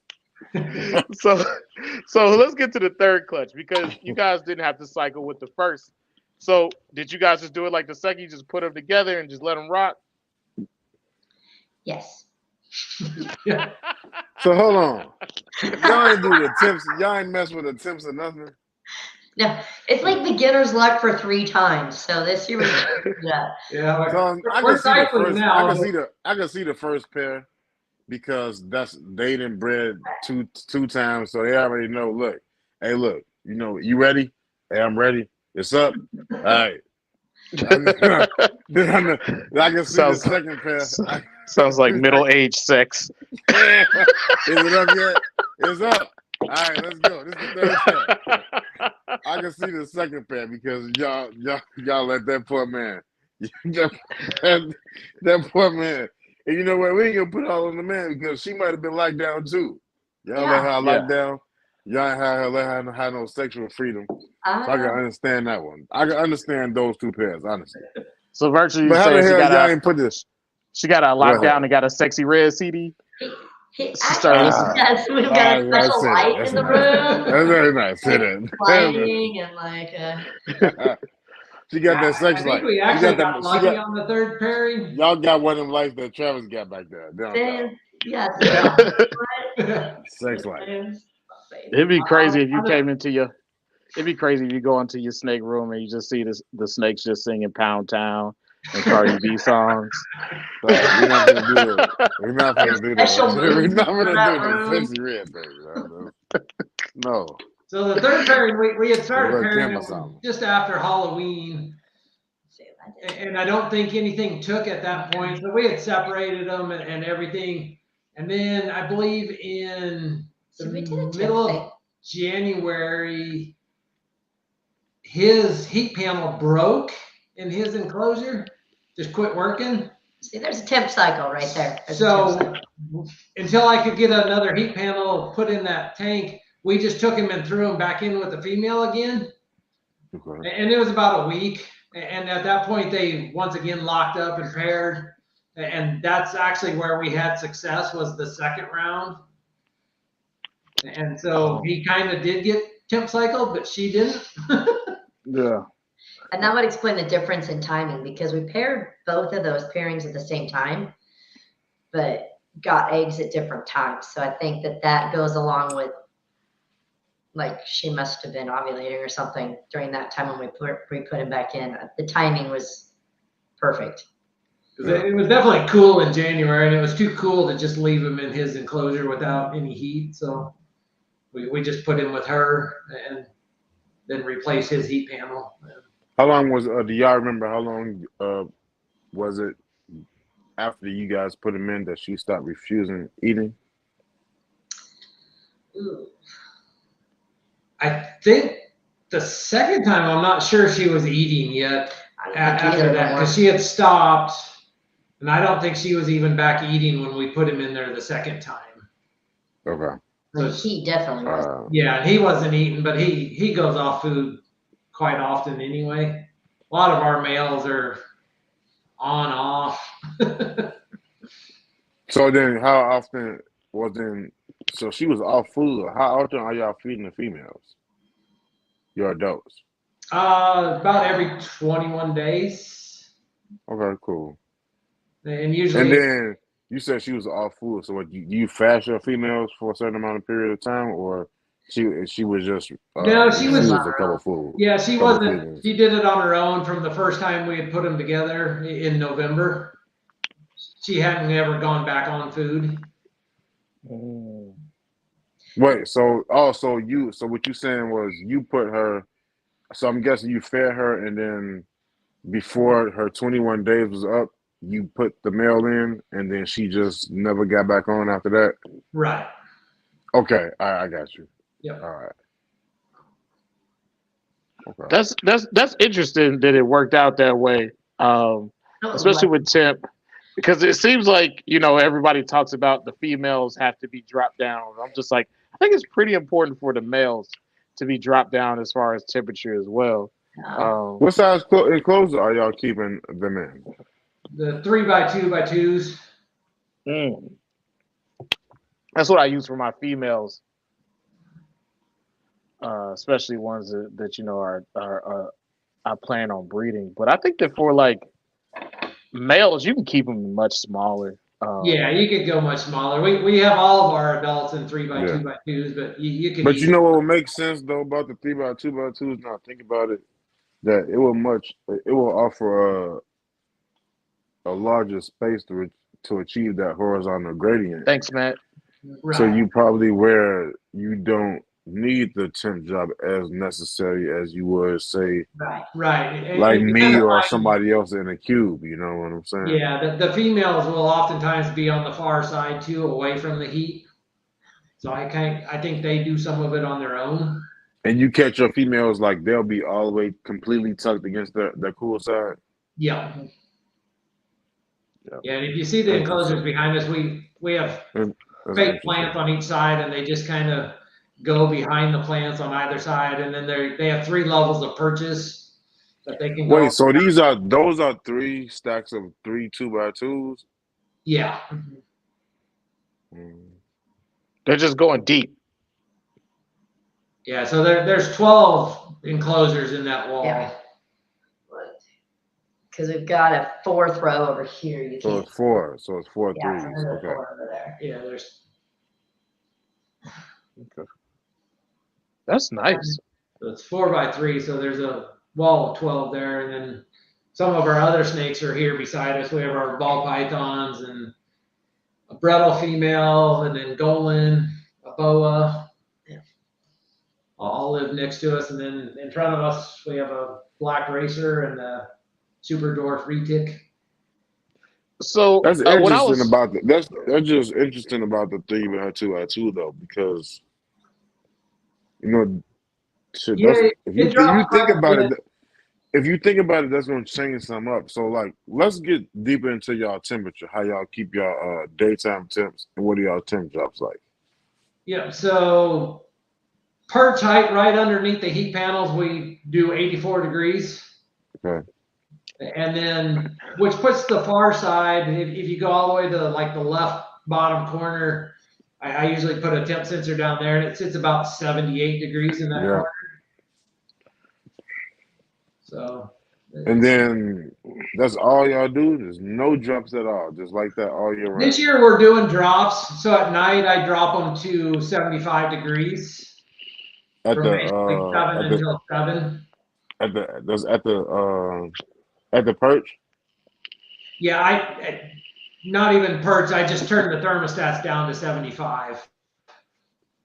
so let's get to the third clutch because you guys didn't have to cycle with the first. So did you guys just do it like the second? You just put them together and just let them rock? Yes. So hold on. Y'all ain't do the tips. Y'all ain't mess with the tips or nothing. No, it's like beginner's luck for 3 times. So this year we yeah. Yeah, like, So I we're can see the cycling first. now. I can see the first pair because they done bred two times, so they already know. Look, hey, look, you ready? Hey, I'm ready. It's up. All right. Then I can see the second pair. Sounds like middle-aged sex. Is it up yet? It's up. All right, let's go. This is the third pair. I can see the second pair because y'all let that poor man. that poor man. And you know what? We ain't gonna put it all on the man because she might have been locked down too. Y'all let her lock down. Y'all ain't let her have no sexual freedom. So I can understand that one. I can understand those 2 pairs, honestly. So virtually, But how the hell y'all ain't put this? She got a lockdown and got a sexy red CD. Actually, yes, we've got a special light in the room. That's very nice. Lighting and like she got that sex I light. think we actually got lucky got, on the third pairing. y'all got one of them lights that Travis got back there. Yes. Sex life. It'd be crazy if you came into your. It'd be crazy if you go into your snake room and you just see the snakes just singing Pound Town and Cardi B songs. We're not gonna do that. We're not gonna do that. Special We're moves not for gonna that do that. room. Sexy red, baby. No. So the third pairing, we had started We're pairing camera them song. just after Halloween. And I don't think anything took at that point, but we had separated them and everything. And then I believe in the middle of January, his heat panel broke in his enclosure, just quit working. See, there's a temp cycle right there. There's So until I could get another heat panel put in that tank, we just took him and threw him back in with the female again. Okay. And it was about a week. And at that point, they once again locked up and paired. And that's actually where we had success, was the second round. And so he kind of did get temp cycled, but she didn't. Yeah. And that would explain the difference in timing, because we paired both of those pairings at the same time, but got eggs at different times. So I think that goes along with, like, she must have been ovulating or something during that time when we put him back in. The timing was perfect. It was definitely cool in January, and it was too cool to just leave him in his enclosure without any heat. So we just put him with her and then replace his heat panel. How long was? Do y'all remember how long was it after you guys put him in that she stopped refusing eating? Ooh. I think the second time, I'm not sure she was eating yet after that, because she had stopped, and I don't think she was even back eating when we put him in there the second time. Okay. So he definitely was. Yeah, he wasn't eating, but he goes off food quite often anyway. A lot of our males are on off. So then, how often was then? So she was off food. How often are y'all feeding the females? Your adults. About every 21 days. Okay, cool. And usually. And then you said she was off food. So what? You fast your females for a certain amount of period of time, or she was just no, she was a couple food. Yeah, she wasn't. Feedings. She did it on her own from the first time we had put them together in November. She hadn't ever gone back on food. Wait, so what you saying was you put her, so I'm guessing you fed her, and then before her 21 days was up, you put the male in, and then she just never got back on after that? Right. Okay, I got you. Yep. All right. Okay. That's interesting that it worked out that way, especially with temp, because it seems like, everybody talks about the females have to be dropped down. I'm just like, I think it's pretty important for the males to be dropped down as far as temperature as well. What size enclosure are y'all keeping them in? The 3x2x2s. That's what I use for my females, especially ones that are I plan on breeding. But I think that for like males, you can keep them much smaller. Yeah, you could go much smaller. We have all of our adults in 3x2x2s, but you can. But you know what would make sense though about the 3x2x2s? Now think about it, that it will offer a larger space to achieve that horizontal gradient. Thanks, Matt. Right. So you probably where you don't need the temp job as necessary as you would say, right, like me or somebody else in a cube. You know what I'm saying? Yeah, the females will oftentimes be on the far side too, away from the heat. So I think they do some of it on their own. And you catch your females like they'll be all the way completely tucked against the cool side. Yeah. Yeah, and if you see the enclosures behind us, we have fake plants on each side, and they just kind of go behind the plants on either side, and then they have 3 levels of purchase that they can go. Wait, so those are 3 stacks of 3 2x2s? Yeah. They're just going deep. Yeah, so there's 12 enclosures in that wall. Yeah. because we've got a fourth row over here. You So can't. it's four. So it's four Yeah, threes. so there's a Okay. four over there. Yeah, there's That's nice. so it's 4x3. So there's a wall of 12 there, and then some of our other snakes are here beside us. We have our ball pythons and a brettle female, and then Golan, a boa. Yeah. All live next to us, and then in front of us we have a black racer and a super dwarf retic. So That's when I interesting was about the, that's just interesting about the 3x2x2 though, because you know, shit. Yeah, That's it drops you think quite a about bit. it. If you think about it, that's gonna change something up. So like, let's get deeper into y'all temperature. How y'all keep y'all daytime temps, and what are y'all temp drops like? Yeah, so perch height right underneath the heat panels, we do 84 degrees. Okay. And then, which puts the far side, if you go all the way to like the left bottom corner, I usually put a temp sensor down there, and it sits about 78 degrees in that Yeah. corner. So. And then that's all y'all do. There's no drops at all, just like that all year round. This year we're doing drops. So at night I drop them to 75 degrees. At From the basically 7 until 7. at the perch. Yeah, I not even perch. I just turn the thermostats down to 75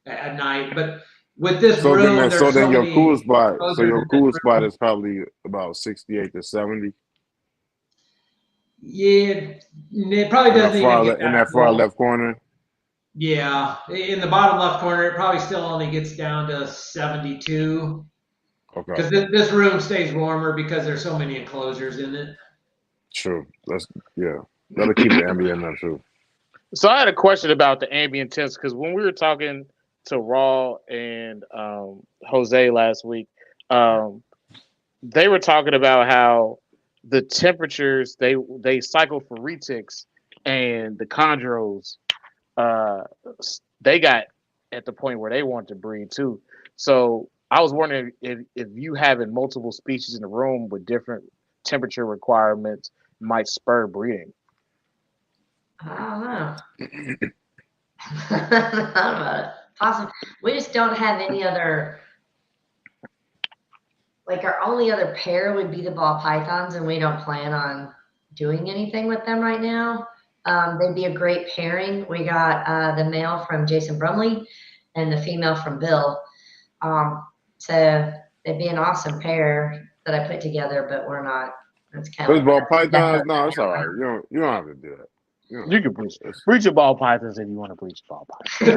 at night. But with this So room, then, there's so your many cool spot. So enclosures your in cool this spot room. is probably about 68 to 70. Yeah, it probably doesn't even get In that that far low. left corner. Yeah, in the bottom left corner, it probably still only gets down to 72. Okay. Because this room stays warmer because there's so many enclosures in it. True. That'll keep the ambient up too. So I had a question about the ambient temps because when we were talking to Raw and Jose last week, they were talking about how the temperatures they cycle for retics and the chondros, they got at the point where they want to breed too. So I was wondering if you having multiple species in the room with different temperature requirements might spur breeding. I don't know. I don't know about it. Possibly. We just don't have any other. Like our only other pair would be the ball pythons, and we don't plan on doing anything with them right now. They'd be a great pairing. We got the male from Jason Brumley and the female from Bill. So they'd be an awesome pair that I put together, but we're not. That's kind Those of ball pythons, no, it's all right. You don't have to do that. You can breach your ball pythons if you want to breach ball pythons.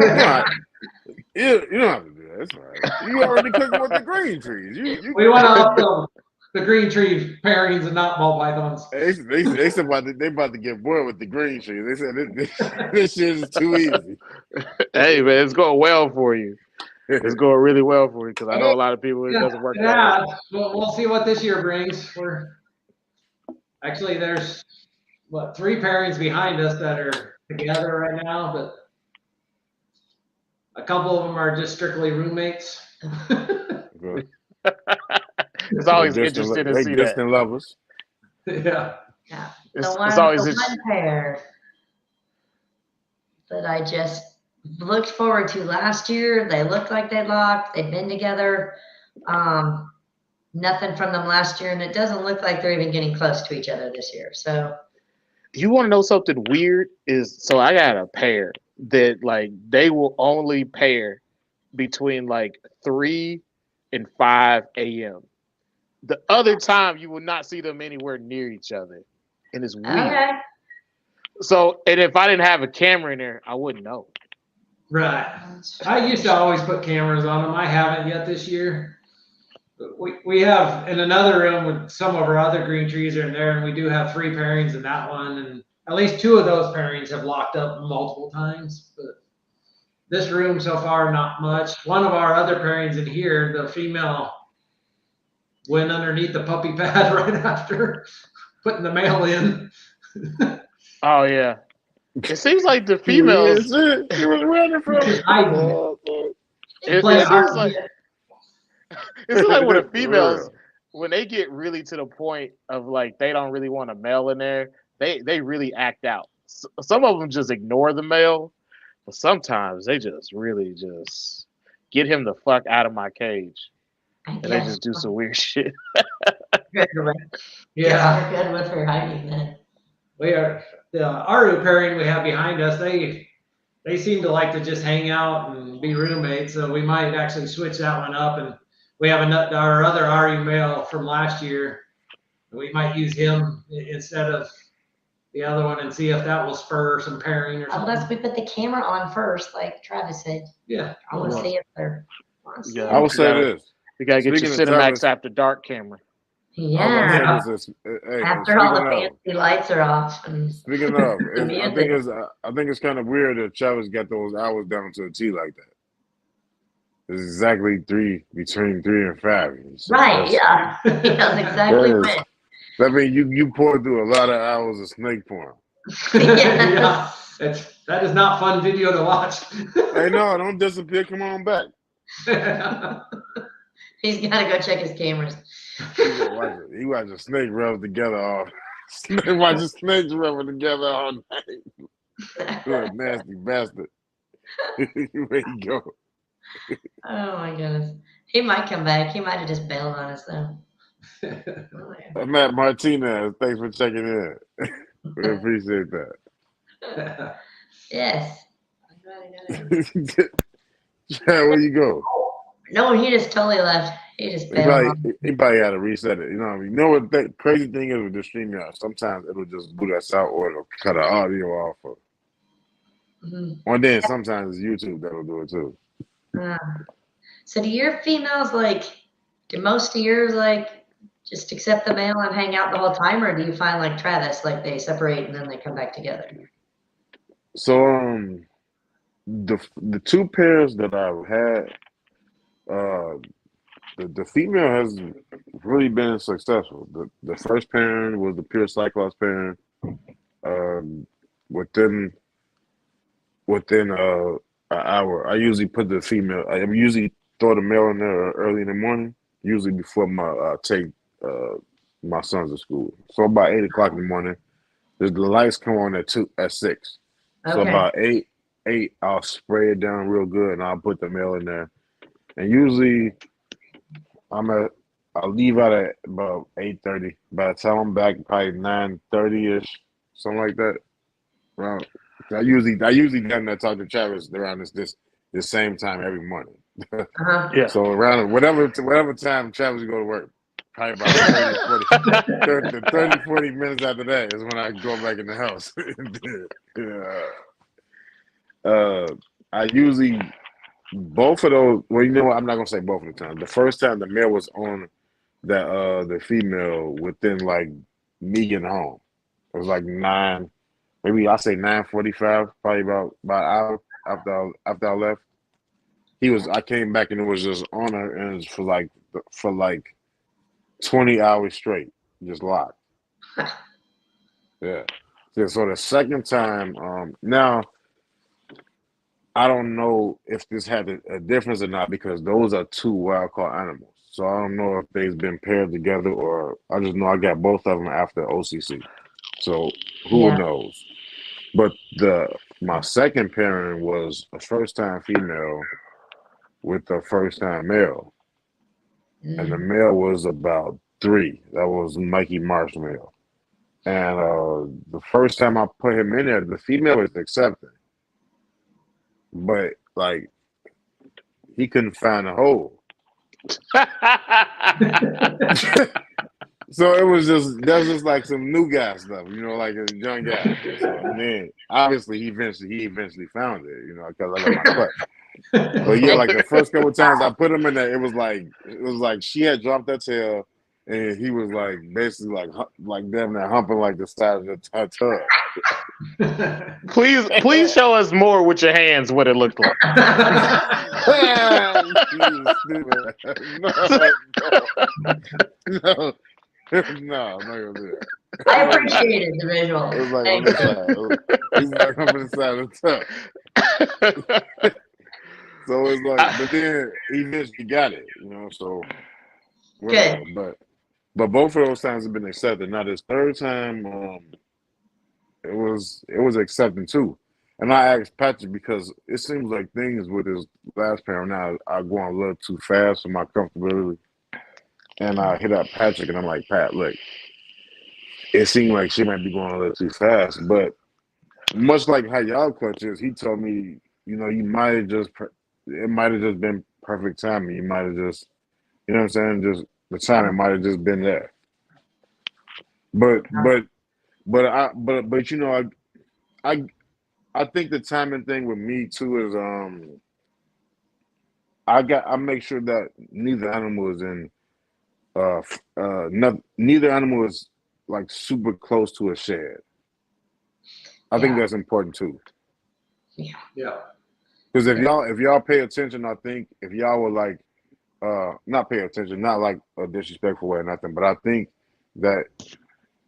You don't have to do that. It's all right. You already cooking with the green trees. We want to up the green tree pairings and not ball pythons. They about to get bored with the green trees. They said this shit is too easy. Hey man, it's going well for you. It's going really well for you because I know a lot of people it doesn't work that way. We'll see what this year brings. There's 3 pairings behind us that are together right now, but a couple of them are just strictly roommates. It's always interesting to see distant lovers. Yeah. Yeah. It's The always one pair that I just looked forward to last year. They looked like they locked. They'd been together. Nothing from them last year, and it doesn't look like they're even getting close to each other this year. So, you want to know something weird? So I got a pair that like they will only pair between like 3 and 5 a.m. The other time you will not see them anywhere near each other, and it's weird. okay. So, and if I didn't have a camera in there, I wouldn't know. Right. I used to always put cameras on them. I haven't yet this year. We have in another room with some of our other green trees are in there, and we do have 3 pairings in that one, and at least 2 of those pairings have locked up multiple times. But this room so far, not much. One of our other pairings in here, the female went underneath the puppy pad right after putting the male in. Oh yeah, it seems like the females. She was running from It seems like with the females, when they get really to the point of like they don't really want a male in there, they really act out. Some of them just ignore the male, but sometimes they just really just get him the fuck out of my cage, I and they guess just do some weird shit. good with, Yeah, we're good with her hiding then. we are the Aru pairing we have behind us. They seem to like to just hang out and be roommates, so we might actually switch that one up. And we have our other Aru male from last year. We might use him instead of the other one and see if that will spur some pairing or something. Unless we put the camera on first, like Travis said. Yeah. I want to see if they're. Yeah. I will say this. You gotta get your Speaking of Cinemax Travis- after dark camera. I was Yeah. gonna say this. Hey, After all the speaking of, fancy lights are off. And speaking of, the music. I think it's kind of weird that Travis got those hours down to a T like that. It's exactly between 3 and 5. So Right, yeah. He knows exactly that is- when. That means you pour through a lot of hours of snake porn. Yeah. Yeah, that is not fun video to watch. Hey, no, don't disappear. Come on back. He's got to go check his cameras. He watches snake rub together all. Watching snakes rubbing together all night. You're a nasty bastard. Where you go? Oh my goodness. He might come back. He might have just bailed on us though. Matt Martinez, thanks for checking in. We appreciate that. Yes. Chad, where you go? No, he just totally left. He just He bailed on probably had to reset it. You know what I mean? You know what the crazy thing is with the StreamYard? Sometimes it'll just boot us out or it'll cut our audio off. Mhm. Or then sometimes it's YouTube that'll do it too. So do your females do most of yours just accept the male and hang out the whole time, or do you find like Travis, like they separate and then they come back together? So the two pairs that I've had, the female has really been successful. The first pairing was the pure Cyclops pairing. Within an hour, I usually put the female. I usually throw the male in there early in the morning, usually before my take my sons to school. So about 8 o'clock in the morning, the lights come on at 6. So Okay. about 8, I'll spray it down real good, and I'll put the male in there. And usually, I'll leave out at about 8:30. By the time I'm back, probably 9:30ish, something like that. Well, I usually done that talk to Travis around this same time every morning. Uh-huh. Yeah. So around whatever time Travis go to work, probably about 30, 40 minutes after that is when I go back in the house. I usually both of those. Well, you know what? I'm not gonna say both of the time. The first time the male was on the female within like me getting home. It was like 9, maybe I say 9:45, probably about an hour after I left. I came back and it was just on her and for like 20 hours straight, just locked. Yeah. So the second time, now I don't know if this had a difference or not because those are two wild caught animals. So I don't know if they've been paired together or I just know I got both of them after OCC. So who knows? But my second pairing was a first time female with a first time male. And the male was about 3. That was Mikey Marsh male. And the first time I put him in there, the female was accepting. But like he couldn't find a hole. So that was just like some new guy stuff, like a young guy. So, and then obviously he eventually found it, because I got my clutch. But yeah, like the first couple of times I put him in there, it was like she had dropped her tail, and he was like basically like damn near humping like the side of her tub. Please show us more with your hands what it looked like. No, I'm not gonna do that. I appreciated the visual. It was like on the side. He's like on the side of the tub. So it's like, but then he eventually got it, so whatever. Good. But But both of those times have been accepted. Now this third time, it was accepting too. And I asked Patrick because it seems like things with his last parent now are going a little too fast for my comfortability. And I hit up Patrick and I'm like, Pat, look, it seemed like she might be going a little too fast. But much like how y'all clutch is, he told me, you know, it might have just been perfect timing. You might have just, you know what I'm saying? Just the timing might have just been there. But you know, I think the timing thing with me too is I make sure that neither animal is in neither animal is like super close to a shed. I think that's important too. Yeah. Because if y'all pay attention, I think if y'all were like not pay attention, not like a disrespectful way or nothing, but I think that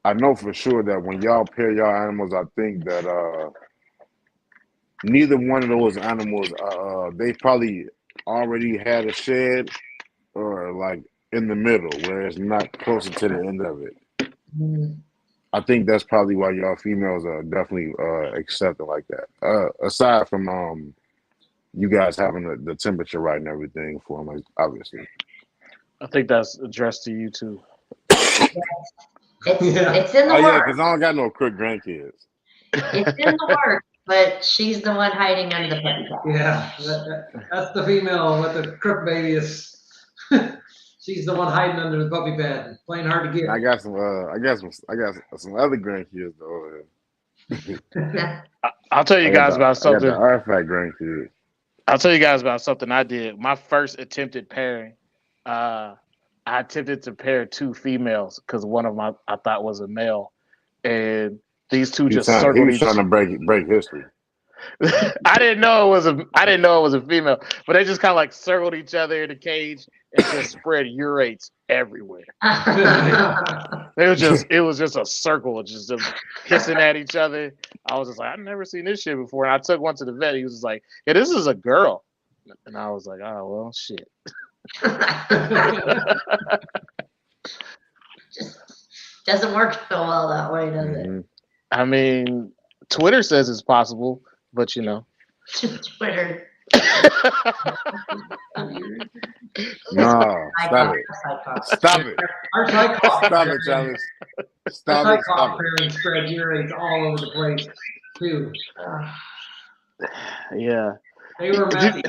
I know for sure that when y'all pair y'all animals, I think that neither one of those animals they probably already had a shed or like in the middle where it's not closer to the end of it. I think that's probably why y'all females are definitely accepting like that. Aside from you guys having the temperature right and everything for them, like, obviously. I think that's addressed to you too. It's in the Oh yeah, works. because I don't got no quick grandkids. It's in the works, but she's the one hiding under the puppy box. Yeah, that's the female with the crook baby. She's the one hiding under the puppy pad, playing hard to get. I got some other grandkids though. I'll tell you guys about I got something. the artifact grandkids. I'll tell you guys about something I did. My first attempted pairing, I attempted to pair two females because one of them I thought was a male, and these two just He circled was each. trying to break history. I didn't know it was a female, but they just kind of like circled each other in the cage and just spread urates everywhere. It was just a circle, just them hissing at each other. I was just like, I've never seen this shit before. And I took one to the vet. He was just like, yeah, this is a girl. And I was like, oh well, shit. Just doesn't work so well that way, does it? I mean, Twitter says it's possible, but you know. Twitter. No, stop it. Stop it. Our cyclops. Stop it, Travis. Stop it. Stop it. Pairing spread urates all over the place too. Yeah. They were messy.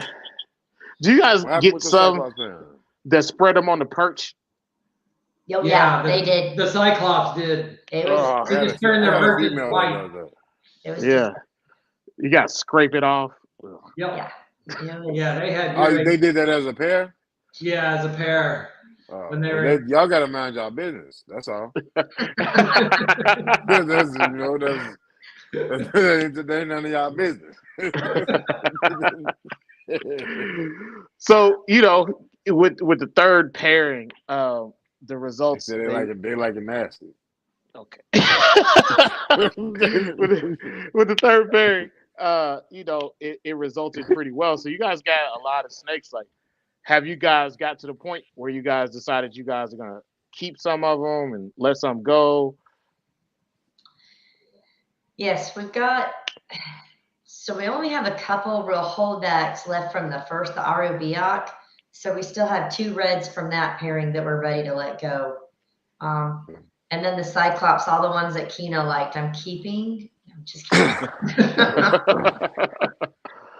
Do you guys get some that spread them on the perch? Yeah, they did. The Cyclops did. It was. They just turned their perches white. Yeah. You got to scrape it off. Yep. Yeah, they had. Oh, they did that as a pair? Yeah, as a pair. When they were, y'all got to mind y'all business. That's all. That ain't none of y'all business. So, you know, with the third pairing, the results they like it nasty. Okay. with the third pairing, you know, it resulted pretty well. So you guys got a lot of snakes. Like, have you guys got to the point where you guys decided you guys are gonna keep some of them and let some go? Yes, we've got. So we only have a couple real holdbacks left from the first, the Arubiak. So we still have two reds from that pairing that we're ready to let go. And then the Cyclops, all the ones that Kino liked, I'm keeping. I'm just kidding.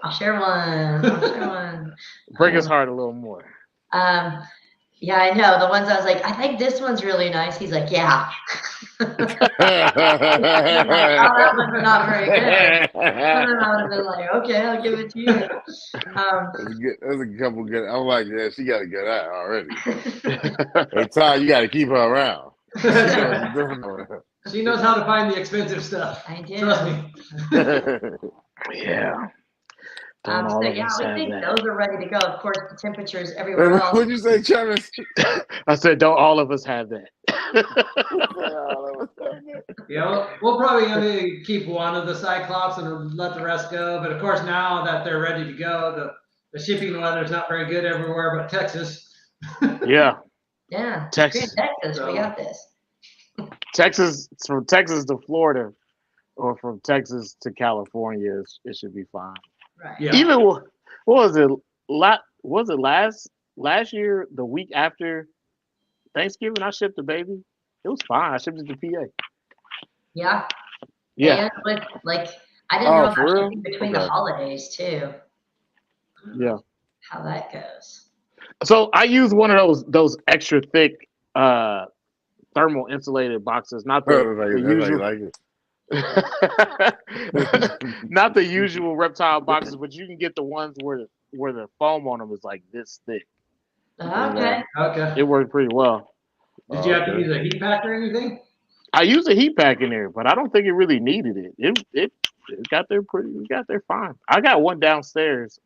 I'll share one. Break his heart a little more. Yeah, I know. The ones I was like, I think this one's really nice. He's like, yeah. I'm like, oh, that one's not very good. And then I would have been like, okay, I'll give it to you. There's a couple good. I'm like, yeah, she got a good eye already. Hey, Ty, you got to keep her around. She knows how to find the expensive stuff. I do. Trust me. Yeah. So yeah, we think those are ready to go. Of course, the temperatures everywhere else. What'd you say, Travis? I said, don't all of us have that? Yeah, we'll probably only keep one of the Cyclops and let the rest go. But of course, now that they're ready to go, the shipping weather is not very good everywhere but Texas. Yeah. Yeah. Texas. Texas, we got this. Texas, from Texas to Florida, or from Texas to California, it should be fine. Right. Yeah. Even what was it? Was it last year? The week after Thanksgiving, I shipped the baby. It was fine. I shipped it to PA. Yeah. Yeah, And with, like, I didn't Oh, know for about real? shipping between the Okay. holidays too. yeah. How that goes. So I use one of those extra thick thermal insulated boxes, not That's the how you usual. like it. Not the usual reptile boxes, but you can get the ones where the foam on them is like this thick. And, Okay. Okay. it worked pretty well. Did you have to Okay. use a heat pack or anything? I used a heat pack in there, but I don't think it really needed it. It got there fine. I got one downstairs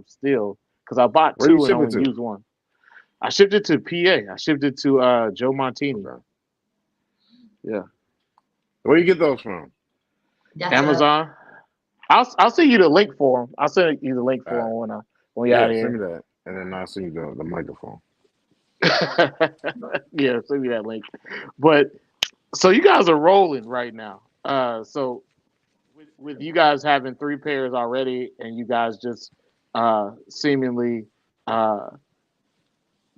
still because I bought Where you two and ship it only to? used one. I shipped it to PA. I shipped it to Joe Montini. Okay. Yeah. Where you get those from? That's Amazon. I'll send you the link for them. I'll send you the link for them when we out Yeah, of send me here. that, and then I'll send you the microphone. Yeah, send me that link. But so you guys are rolling right now. So with you guys having 3 pairs already, and you guys just seemingly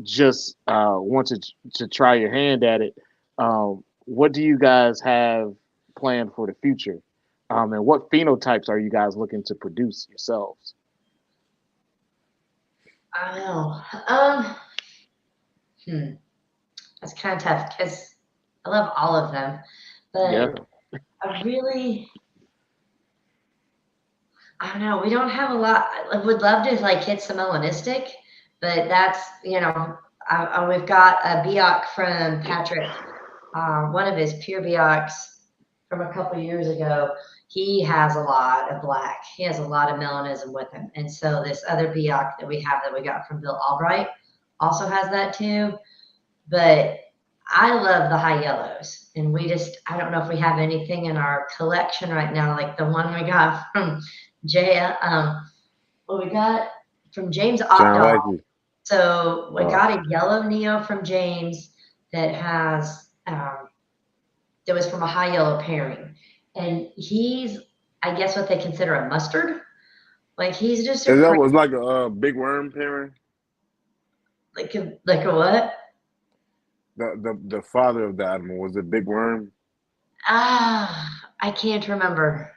just wanted to try your hand at it. What do you guys have planned for the future? And what phenotypes are you guys looking to produce yourselves? I know. That's kind of tough because I love all of them, but Yeah. I really, I don't know. We don't have a lot. I would love to like hit some melanistic, but that's we've got a Biak from Patrick, one of his pure Biaks from a couple years ago. He has a lot of black. He has a lot of melanism with him, and so this other Biak that we have that we got from Bill Albright also has that too. But I love the high yellows, and I don't know if we have anything in our collection right now, like the one we got from we got from James Sound like Opdahl. you. So we got a yellow Neo from James that has, that was from a high yellow pairing. And he's, I guess what they consider a mustard. Like he's just Is that was like a big worm pairing? like a what? The father of the animal was a big worm. I can't remember.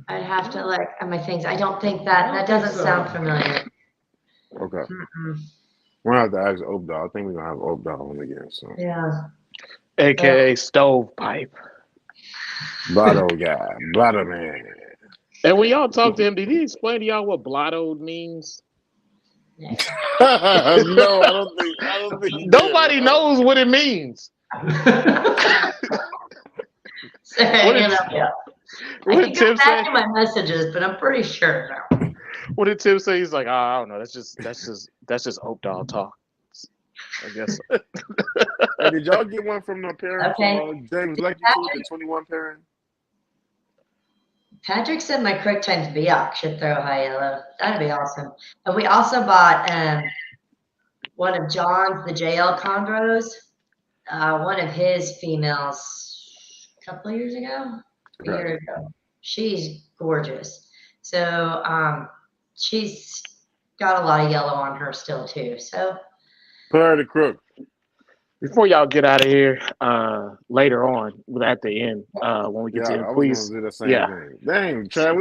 I'd have to look at my things. I don't think that doesn't sound familiar. Okay. Mm-mm. We're gonna have to ask Obdal. I think we're gonna have Obdal on again. So Yeah. AKA stovepipe. Blotto guy, Blotto man. And when y'all talk to him, did he explain to y'all what blotto means? Yeah. No, I don't think he Nobody did. knows what it means. So, yeah. I What can did go Tim back say? to my messages, but I'm pretty sure now. What did Tim say? He's like, I don't know. That's just Oak Dog talk. I guess. Hey, did y'all get one from the parent Okay. from James Lucky too, the 21 parent? Patrick said my Quick Times Biak should throw high yellow. That'd be awesome. And we also bought one of John's, the JL Chondros, one of his females a couple of years ago, a year ago. She's gorgeous. So she's got a lot of yellow on her still too. So Put her to crook. Before y'all get out of here, later on at the end, when we get to I it, was please. gonna do the same thing. Dang, Chad, I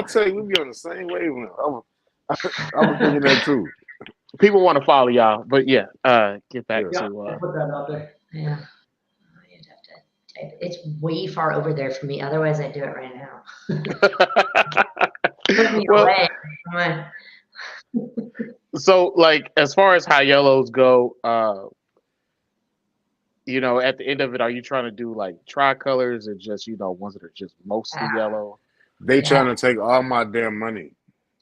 tell you, we be on the same wavelength. I was thinking that too. People want to follow y'all, but yeah, get back Yeah, to. put that out there. yeah. You'd have to type it. It's way far over there for me. Otherwise, I'd do it right now. Put me Well, away. Come on. So, like, as far as high yellows go, at the end of it, are you trying to do like tricolors or just ones that are just mostly yellow? They trying to take all my damn money.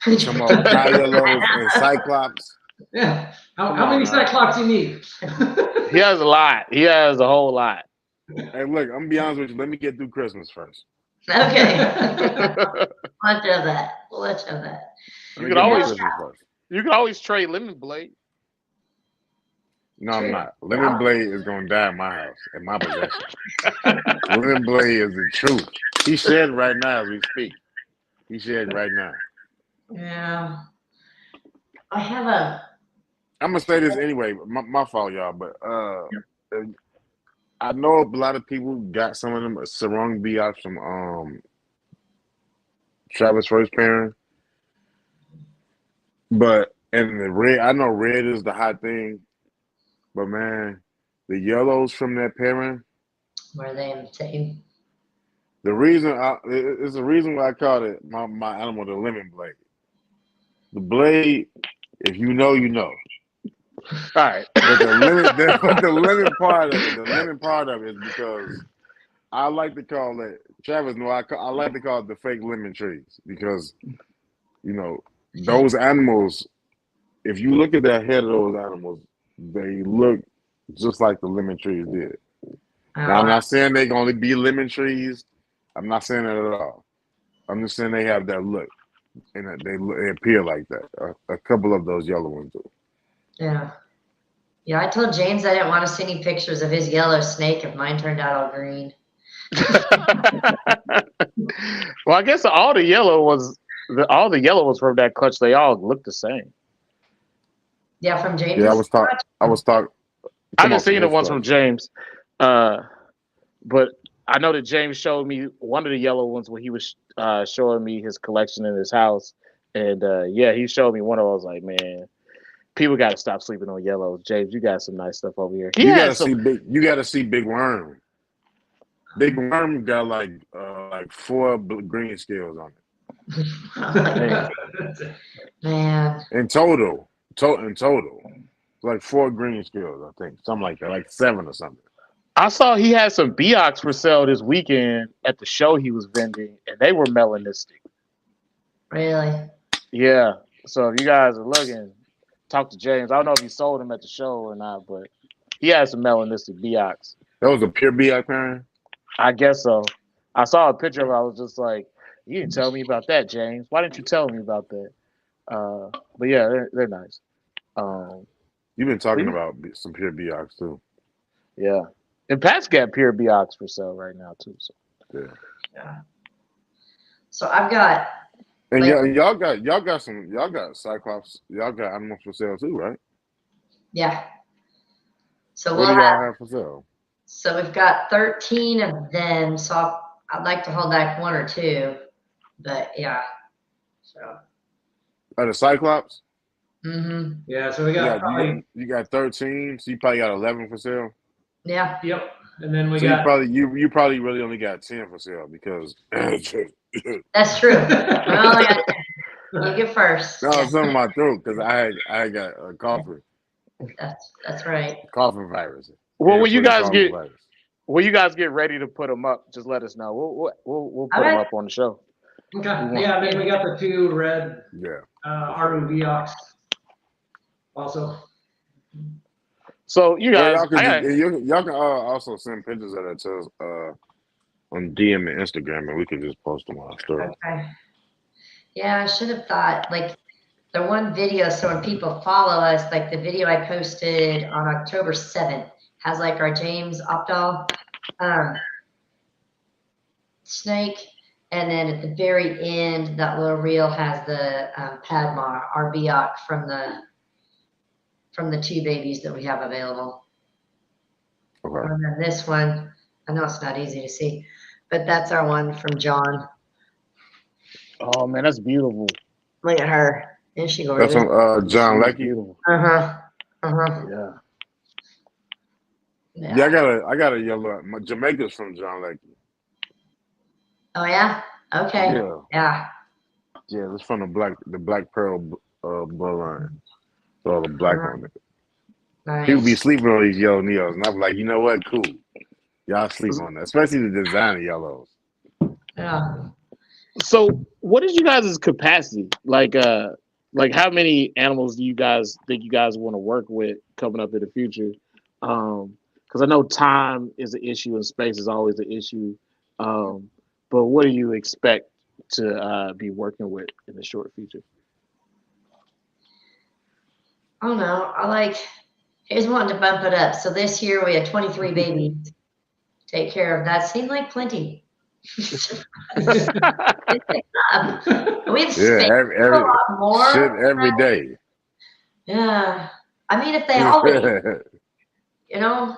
Come on, high yellows and cyclops. Yeah. How many cyclops you need? He has a lot. He has a whole lot. Hey, look, I'm gonna be honest with you. Let me get through Christmas first. Okay. Let's have that. Let's have that. You could always trade Lemon Blade. No, I'm True. not. Lemon Blade is gonna die in my house, in my possession. Lemon Blade is the truth. He's shedding right now as we speak. He's shedding right now. Yeah. I have a. I'm gonna say this anyway. My fault, y'all. But I know a lot of people got some of them sarong biatch from Travis' first parent. But and the red, I know red is the hot thing. But man, the yellows from that pairing. Were they in the same? The reason it's the reason why I called it my animal the lemon blade. The blade, if you know, you know. All right. But the lemon part of it, the lemon part of it is because I like to call it Travis. No, I like to call it the fake lemon trees because you know those animals. If you look at the head of those animals, they look just like the lemon trees did. Now, I'm not saying they can only be lemon trees. I'm not saying that at all. I'm just saying they have that look, and that they appear like that. A couple of those yellow ones do. Yeah. Yeah, I told James I didn't want to see any pictures of his yellow snake if mine turned out all green. Well, I guess all the yellow ones from that clutch, they all look the same. Yeah, from James. Yeah, I was talking. I haven't seen the ones from James, but I know that James showed me one of the yellow ones when he was showing me his collection in his house, and yeah, he showed me one of those. Like, man, people got to stop sleeping on yellows. James, you got some nice stuff over here. You gotta see Big Worm. Big Worm got like 4 green scales on it. Man. In total, like 4 green scales, I think, something like that, like 7 or something. I saw he had some Beox for sale this weekend at the show he was vending, and they were melanistic. Really? Yeah. So if you guys are looking, talk to James. I don't know if he sold them at the show or not, but he had some melanistic Beox. That was a pure Beox parent? I guess so. I saw a picture of it. I was just like, you didn't tell me about that, James. Why didn't you tell me about that? But yeah, they're nice. You've been talking about some pure Beox too. Yeah. And Pat's got pure Beox for sale right now too. So. Yeah. So I've got. And y'all got Cyclops. Y'all got animals for sale too, right? Yeah. So what do y'all have for sale? So we've got 13 of them. So I'd like to hold back 1 or 2, but yeah. So. The Cyclops. Mm-hmm. Yeah. So we got you got 13. So you probably got 11 for sale. Yeah. Yep. And then we got you probably really only got 10 for sale because that's true. Well, you get first. No, it's on my throat because I got a coughing. That's right. Coughing virus. Well, when you guys get ready to put them up, just let us know. We'll put them up on the show. Okay. Yeah. Then we got the 2 red. Yeah. Aru Beox also. So you guys, y'all can also send pictures of that to us on DM and Instagram, and we can just post them on our story. Okay. Yeah, I should have thought like the one video. So when people follow us, like the video I posted on October 7th has like our James Opdal snake, and then at the very end, that little reel has the Padma, our Beox from the 2 babies that we have available. Okay. And then this one, I know it's not easy to see, but that's our one from John. Oh man, that's beautiful. Look at her. Isn't she gorgeous? That's from John Leckie. Yeah. Yeah, I got a yellow. Jamaica's from John Leckie. Oh yeah. Okay. Yeah. Yeah, it's from the Black Pearl bloodline. So all the black on it. Nice. People be sleeping on these yellow neos, and I'm like, you know what? Cool. Y'all sleep on that, especially the designer yellows. Yeah. So, what is you guys' capacity? Like how many animals do you guys think you guys want to work with coming up in the future? Because I know time is an issue and space is always an issue. But what do you expect to be working with in the short future? I don't know. He's wanting to bump it up. So this year we had 23 babies. Take care of that. Seemed like plenty. It's up. We've spent a every lot more. shit every day. Yeah. I mean, if they all eat, you know,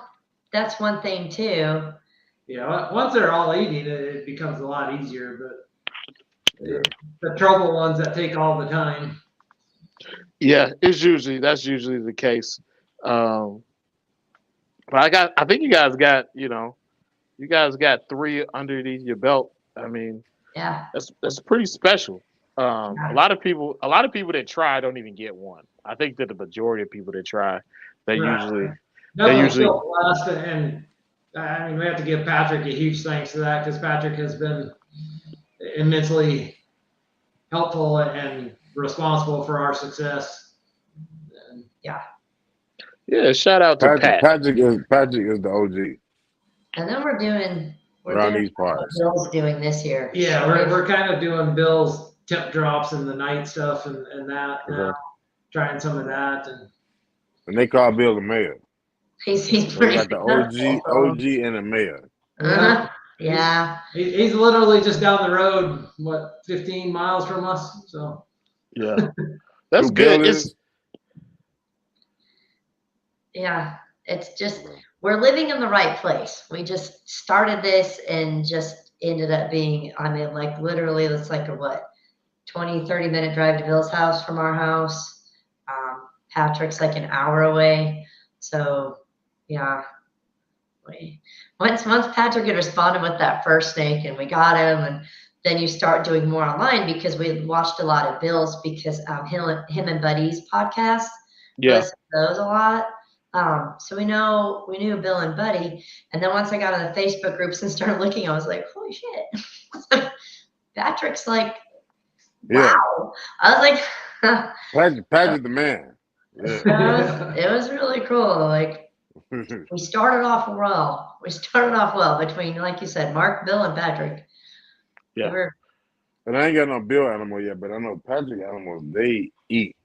that's one thing too. Yeah, once they're all eating, it becomes a lot easier. But Yeah. the trouble ones that take all the time. Yeah, that's usually the case. But I think you guys got, you guys got 3 underneath your belt. I mean, Yeah. that's pretty special. A Yeah. lot of people that try don't even get one. I think that the majority of people that try, they Right. usually Definitely feel blessed, and I mean, we have to give Patrick a huge thanks to that, because Patrick has been immensely helpful and responsible for our success. And Yeah, shout out to Pat. Patrick is the OG And then we're doing around these what parts. Bill's doing this year. Yeah, So we're kind of doing Bill's tip drops and the night stuff and that now, trying some of that. And they call Bill the mayor. he's So we pretty got the OG and the mayor. Yeah. He's literally just down the road, 15 miles from us. So Yeah, that's Who good. Bill is? Yeah. It's just we're living in the right place. We just started this and just ended up being, I mean, like literally it's like a 20-30 minute drive to Bill's house from our house. Patrick's like an hour away. So yeah. Once Patrick had responded with that first snake and we got him, and then you start doing more online because we watched a lot of Bill's because him and Buddy's podcast. Yeah. Listen to those a lot. So we knew Bill and Buddy, and then once I got on the Facebook groups and started looking, I was like, holy shit, Patrick's like, wow. I was like, Patrick the man. Yeah. it was really cool. Like we started off well. Between, like you said, Mark, Bill, and Patrick. Yeah. And I ain't got no Bill animal yet, but I know Patrick animals, they eat.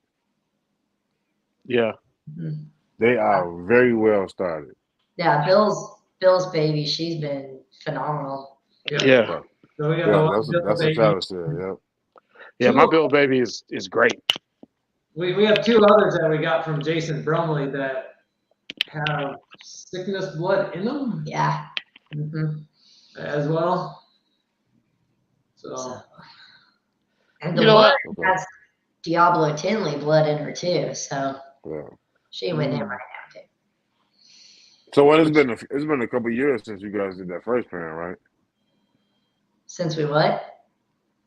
Yeah. Mm-hmm. They are very well started. Yeah, Bill's baby, she's been phenomenal. Yeah. So we got That's what Travis said. Yep. Yeah, my Bill baby is great. We have 2 others that we got from Jason Brumley that have sickness blood in them. Yeah. Mm-hmm. As well. So. And the one has Diablo Tinley blood in her too, so she went in right now too. So it's been a couple of years since you guys did that first parent, right? Since we what?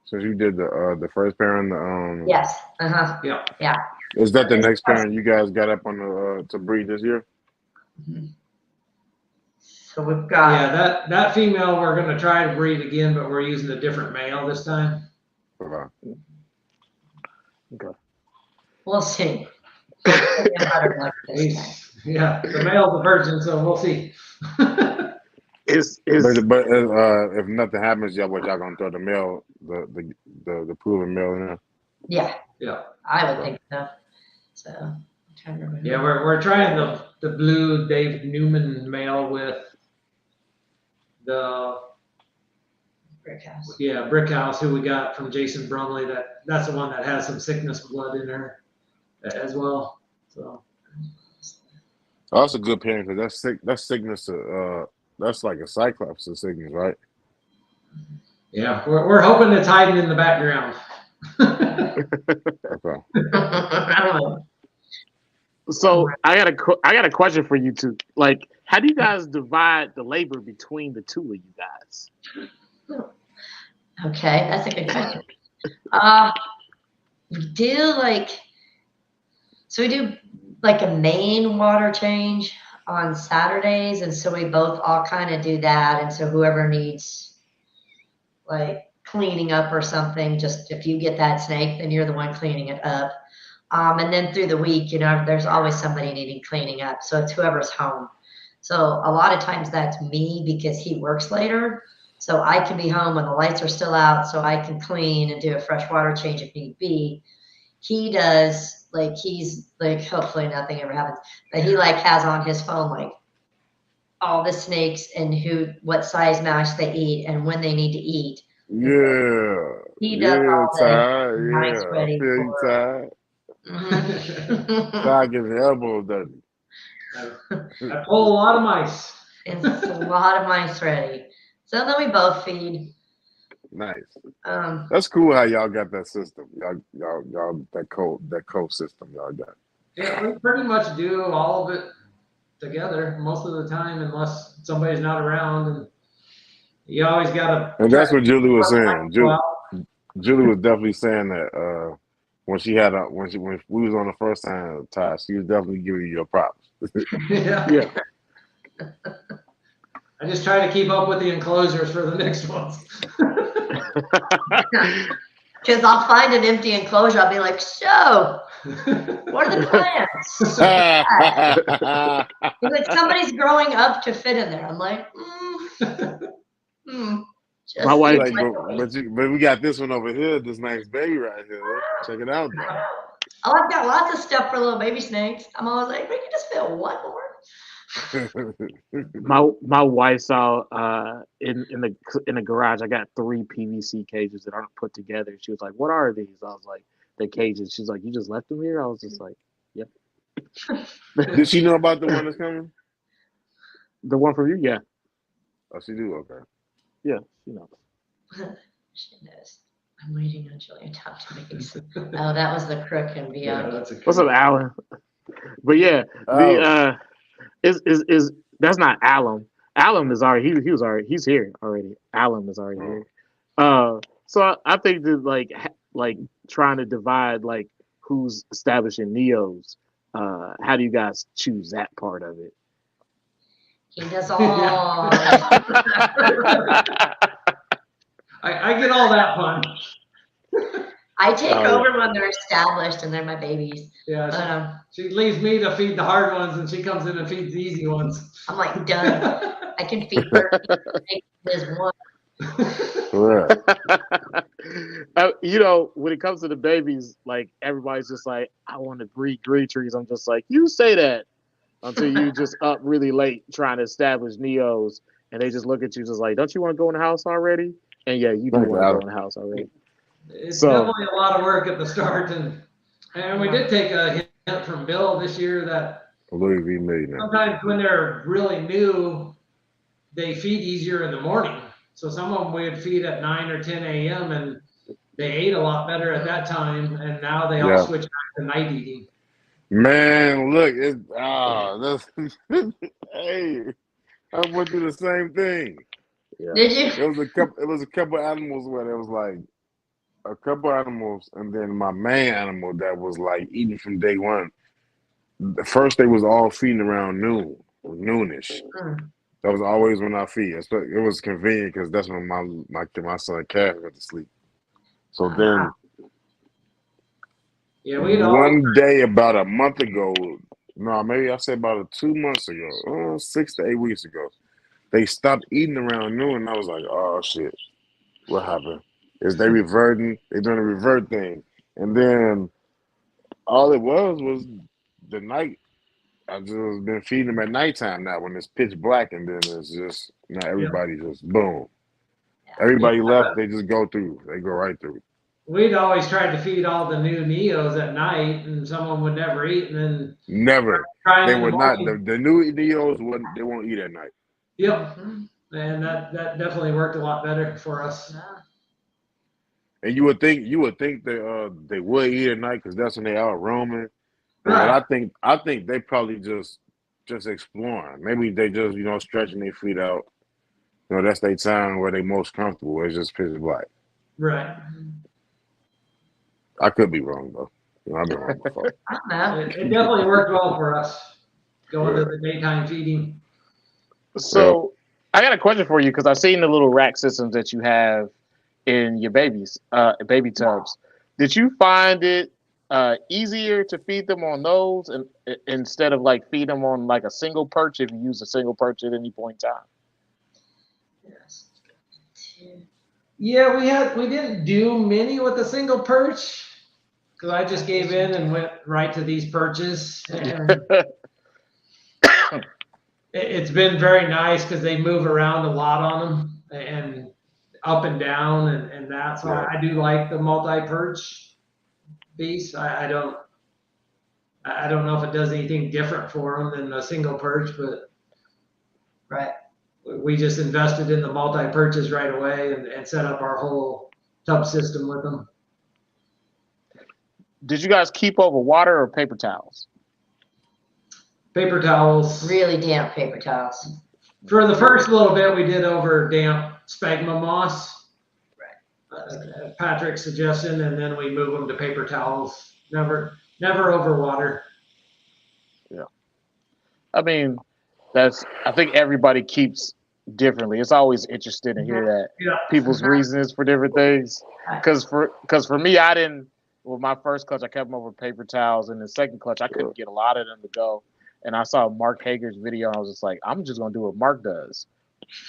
Since you did the first parent, yes. Yeah. Is that the next parent you guys got up on the to breed this year? Mm-hmm. So we've got that female we're gonna try to breed again, but we're using a different male this time. Okay. We'll see. The male's a virgin, so we'll see. But if nothing happens, y'all gonna throw the male, the proven male in there? Yeah. I would think so. So I'm trying to remember. Yeah, we're trying the blue Dave Newman male with the Brick House. Yeah, Brick House, who we got from Jason Brumley. That's the one that has some sickness blood in her as well. So that's a good parent because that's sickness. That's like a cyclops of sickness, right? Yeah, we're hoping it's hiding in the background. Okay. So I got a question for you two. Like, how do you guys divide the labor between the two of you guys? Okay, that's a good question. We do like a main water change on Saturdays, and so we both all kind of do that. And so whoever needs like cleaning up or something, just if you get that snake, then you're the one cleaning it up. And then through the week, there's always somebody needing cleaning up. So it's whoever's home. So a lot of times that's me because he works later. So I can be home when the lights are still out so I can clean and do a fresh water change if need be. he does like he's like hopefully nothing ever happens, but he like has on his phone like all the snakes and what size mash they eat and when they need to eat. Yeah. He does Yeah, all the Ty. nice Yeah. I ready feel you, for Ty. Mhm. Ty gets the elbows dirty. I pull a lot of mice. It's a lot of mice ready. So then we both feed. Nice. Um, That's cool how y'all got that system. Y'all that code system y'all got. Yeah, we pretty much do all of it together most of the time, unless somebody's not around, and you always gotta And try that's to what Julie was go saying. out. Julie was definitely saying that when we was on the first time, Ty, she was definitely giving you your props. Yeah. Yeah. I just try to keep up with the enclosures for the next ones. Because I'll find an empty enclosure. I'll be like, so, what are the plants? He's like, somebody's growing up to fit in there. I'm like, just My wife- like, but we got this one over here, this nice baby right here. Check it out, though. Oh, I've got lots of stuff for little baby snakes. I'm always like, we can just fit one more. My wife saw in the garage. I got 3 PVC cages that aren't put together. She was like, "What are these?" I was like, "The cages." She's like, "You just left them here?" I was just like, "Yep." Did she know about the one that's coming? The one from you, yeah, Oh, she do. Okay. yeah, you know. She knows. I'm waiting on Julia to talk to me. Oh, that was the crook and beyond. that's a What's up, Alan? But yeah, the is that's not Alum. Alum is already he was already he's here already. Alum is already here. So I think that like trying to divide like who's establishing Neos. How do you guys choose that part of it? He does all. I get all that fun. I take Oh, yeah. over when they're established and they're my babies. Yeah, she leaves me to feed the hard ones, and she comes in and feeds the easy ones. I'm like, done. I can feed 30 there's one. You know, when it comes to the babies, like everybody's just like, I want to breed green trees. I'm just like, you say that until you just up really late trying to establish Neos, and they just look at you just like, don't you want to go in the house already? And yeah, you do want to go in the house already. It's So- definitely a lot of work at the start, and we did take a hint from Bill this year that Louis V. Millionaire. sometimes when they're really new, they feed easier in the morning. So some of them we would feed at 9 or 10 a.m. and they ate a lot better at that time, and now they all switch back to night eating. Man, look, that's hey, I went through the same thing. Yeah. Did you? It was a couple animals where there was like a couple animals, and then my main animal that was like eating from day one. The first they was all feeding around noonish. That was always when I feed. It was convenient because that's when my son Cash went to sleep. So then one day about a month ago, no, maybe I said about 2 months ago, 6 to 8 weeks ago, they stopped eating around noon. And I was like, oh shit, what happened? Is they reverting? They doing a revert thing, and then all it was the night. I just been feeding them at nighttime now when it's pitch black, and then it's just now everybody just boom. Everybody left. They just go through. They go right through. We'd always tried to feed all the new Neos at night, and someone would never eat, and then Never. try They in the would not. morning. The new Neos wouldn't. They won't eat at night. Yep, and that definitely worked a lot better for us. And you would think they would eat at night because that's when they out roaming. But Right. I think they probably just exploring. Maybe they just stretching their feet out. That's their time where they most comfortable. It's just pitch black. Right. I could be wrong though. I've been wrong before. It definitely worked well for us going to the daytime feeding. So I got a question for you because I've seen the little rack systems that you have in your baby tubs. Did you find it easier to feed them on those and instead of like feed them on like a single perch if you use a single perch at any point in time? Yeah, we didn't do many with a single perch, because I just gave in and went right to these perches. And it's been very nice because they move around a lot on them and up and down and that. So I do like the multi-perch piece. I don't know if it does anything different for them than a single perch, but Right. we just invested in the multi-perches right away and set up our whole tub system with them. Did you guys keep over water or paper towels? Paper towels. Really damp paper towels. For the first little bit, we did over damp sphagnum moss. Right. Patrick's suggestion, and then we move them to paper towels. Never over water. Yeah. I mean, I think everybody keeps differently. It's always interesting to hear that people's reasons for different things. Because for me, I didn't. Well, my first clutch, I kept them over paper towels, and the second clutch, I couldn't get a lot of them to go. And I saw Mark Hager's video, and I was just like, I'm just gonna do what Mark does,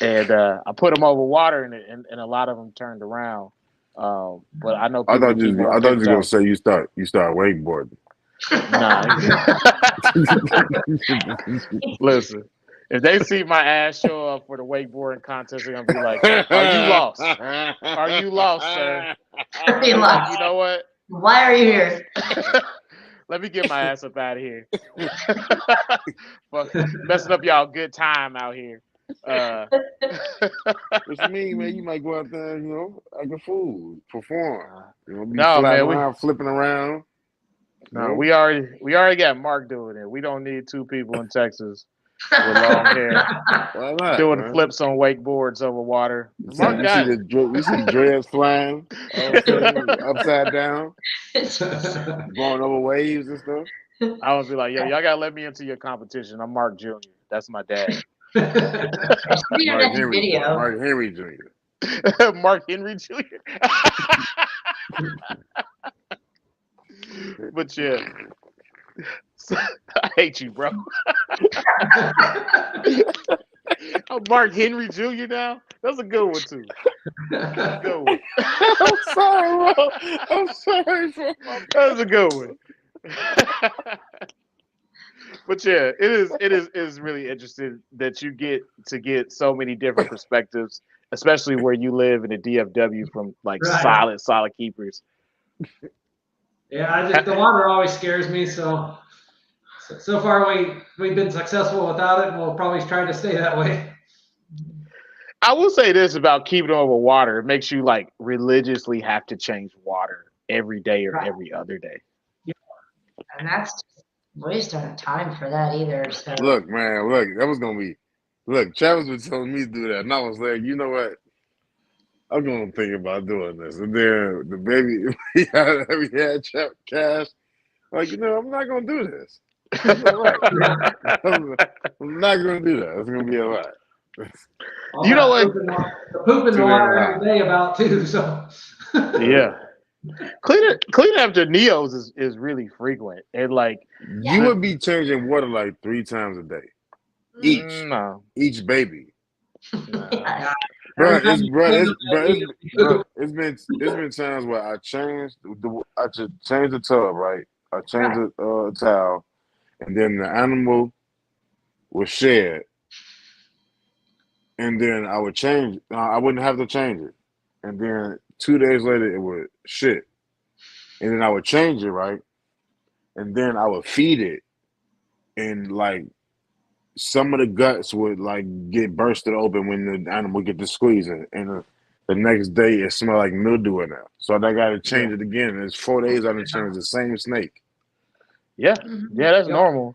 and I put them over water, and a lot of them turned around. But I know. I thought you were gonna say you start wakeboarding. Nah. Listen, if they see my ass show up for the wakeboarding contest, they're gonna be like, "Are you lost? Are you lost, sir?" Are you lost? You know what? Why are you here? Let me get my ass up out of here. Fuck, messing up y'all good time out here. What you mean, man? You might go out there, like a fool, perform. Be No, man, around, flipping around. No, we already got Mark doing it. We don't need two people in Texas with long hair doing flips on wakeboards over water. Mark got it. You see dreads flying upside down, going over waves and stuff. I would be like, yo, y'all gotta let me into your competition. I'm Mark Jr. That's my dad. Mark Henry Jr. Mark Henry Jr. But yeah, I hate you, bro. I'm Mark Henry Jr. now. That's a good one too. That's a good one. I'm sorry, bro. I'm sorry, bro. That's a good one. But yeah, it is really interesting that you get to get so many different perspectives, especially where you live in the DFW from like solid keepers. Yeah, the water always scares me. So far we've been successful without it, and we'll probably try to stay that way. I will say this about keeping over water: it makes you like religiously have to change water every day or every other day. Yeah. And we just don't have time for that either. So. Look, man, that was gonna be. Look, Travis was telling me to do that, and I was like, you know what? I'm gonna think about doing this. And then the baby, we had cash. Like, I'm not gonna do this. I'm not gonna do that. It's gonna be a lot. You know what? The pooping water every day about too. So yeah, cleaning after Neos is really frequent, and like you would be changing water like 3 times a day, each baby. Bro, it's been times where I changed the tub, right? I changed the towel, and then the animal was shed, and then I would change. I wouldn't have to change it, and then 2 days later it would shit, and then I would change it, right, and then I would feed it, and like some of the guts would like get bursted open when the animal get to squeezing, and the next day it smelled like mildew in there. So I got to change it again. And it's 4 days I've been changing the same snake. Yeah, that's normal.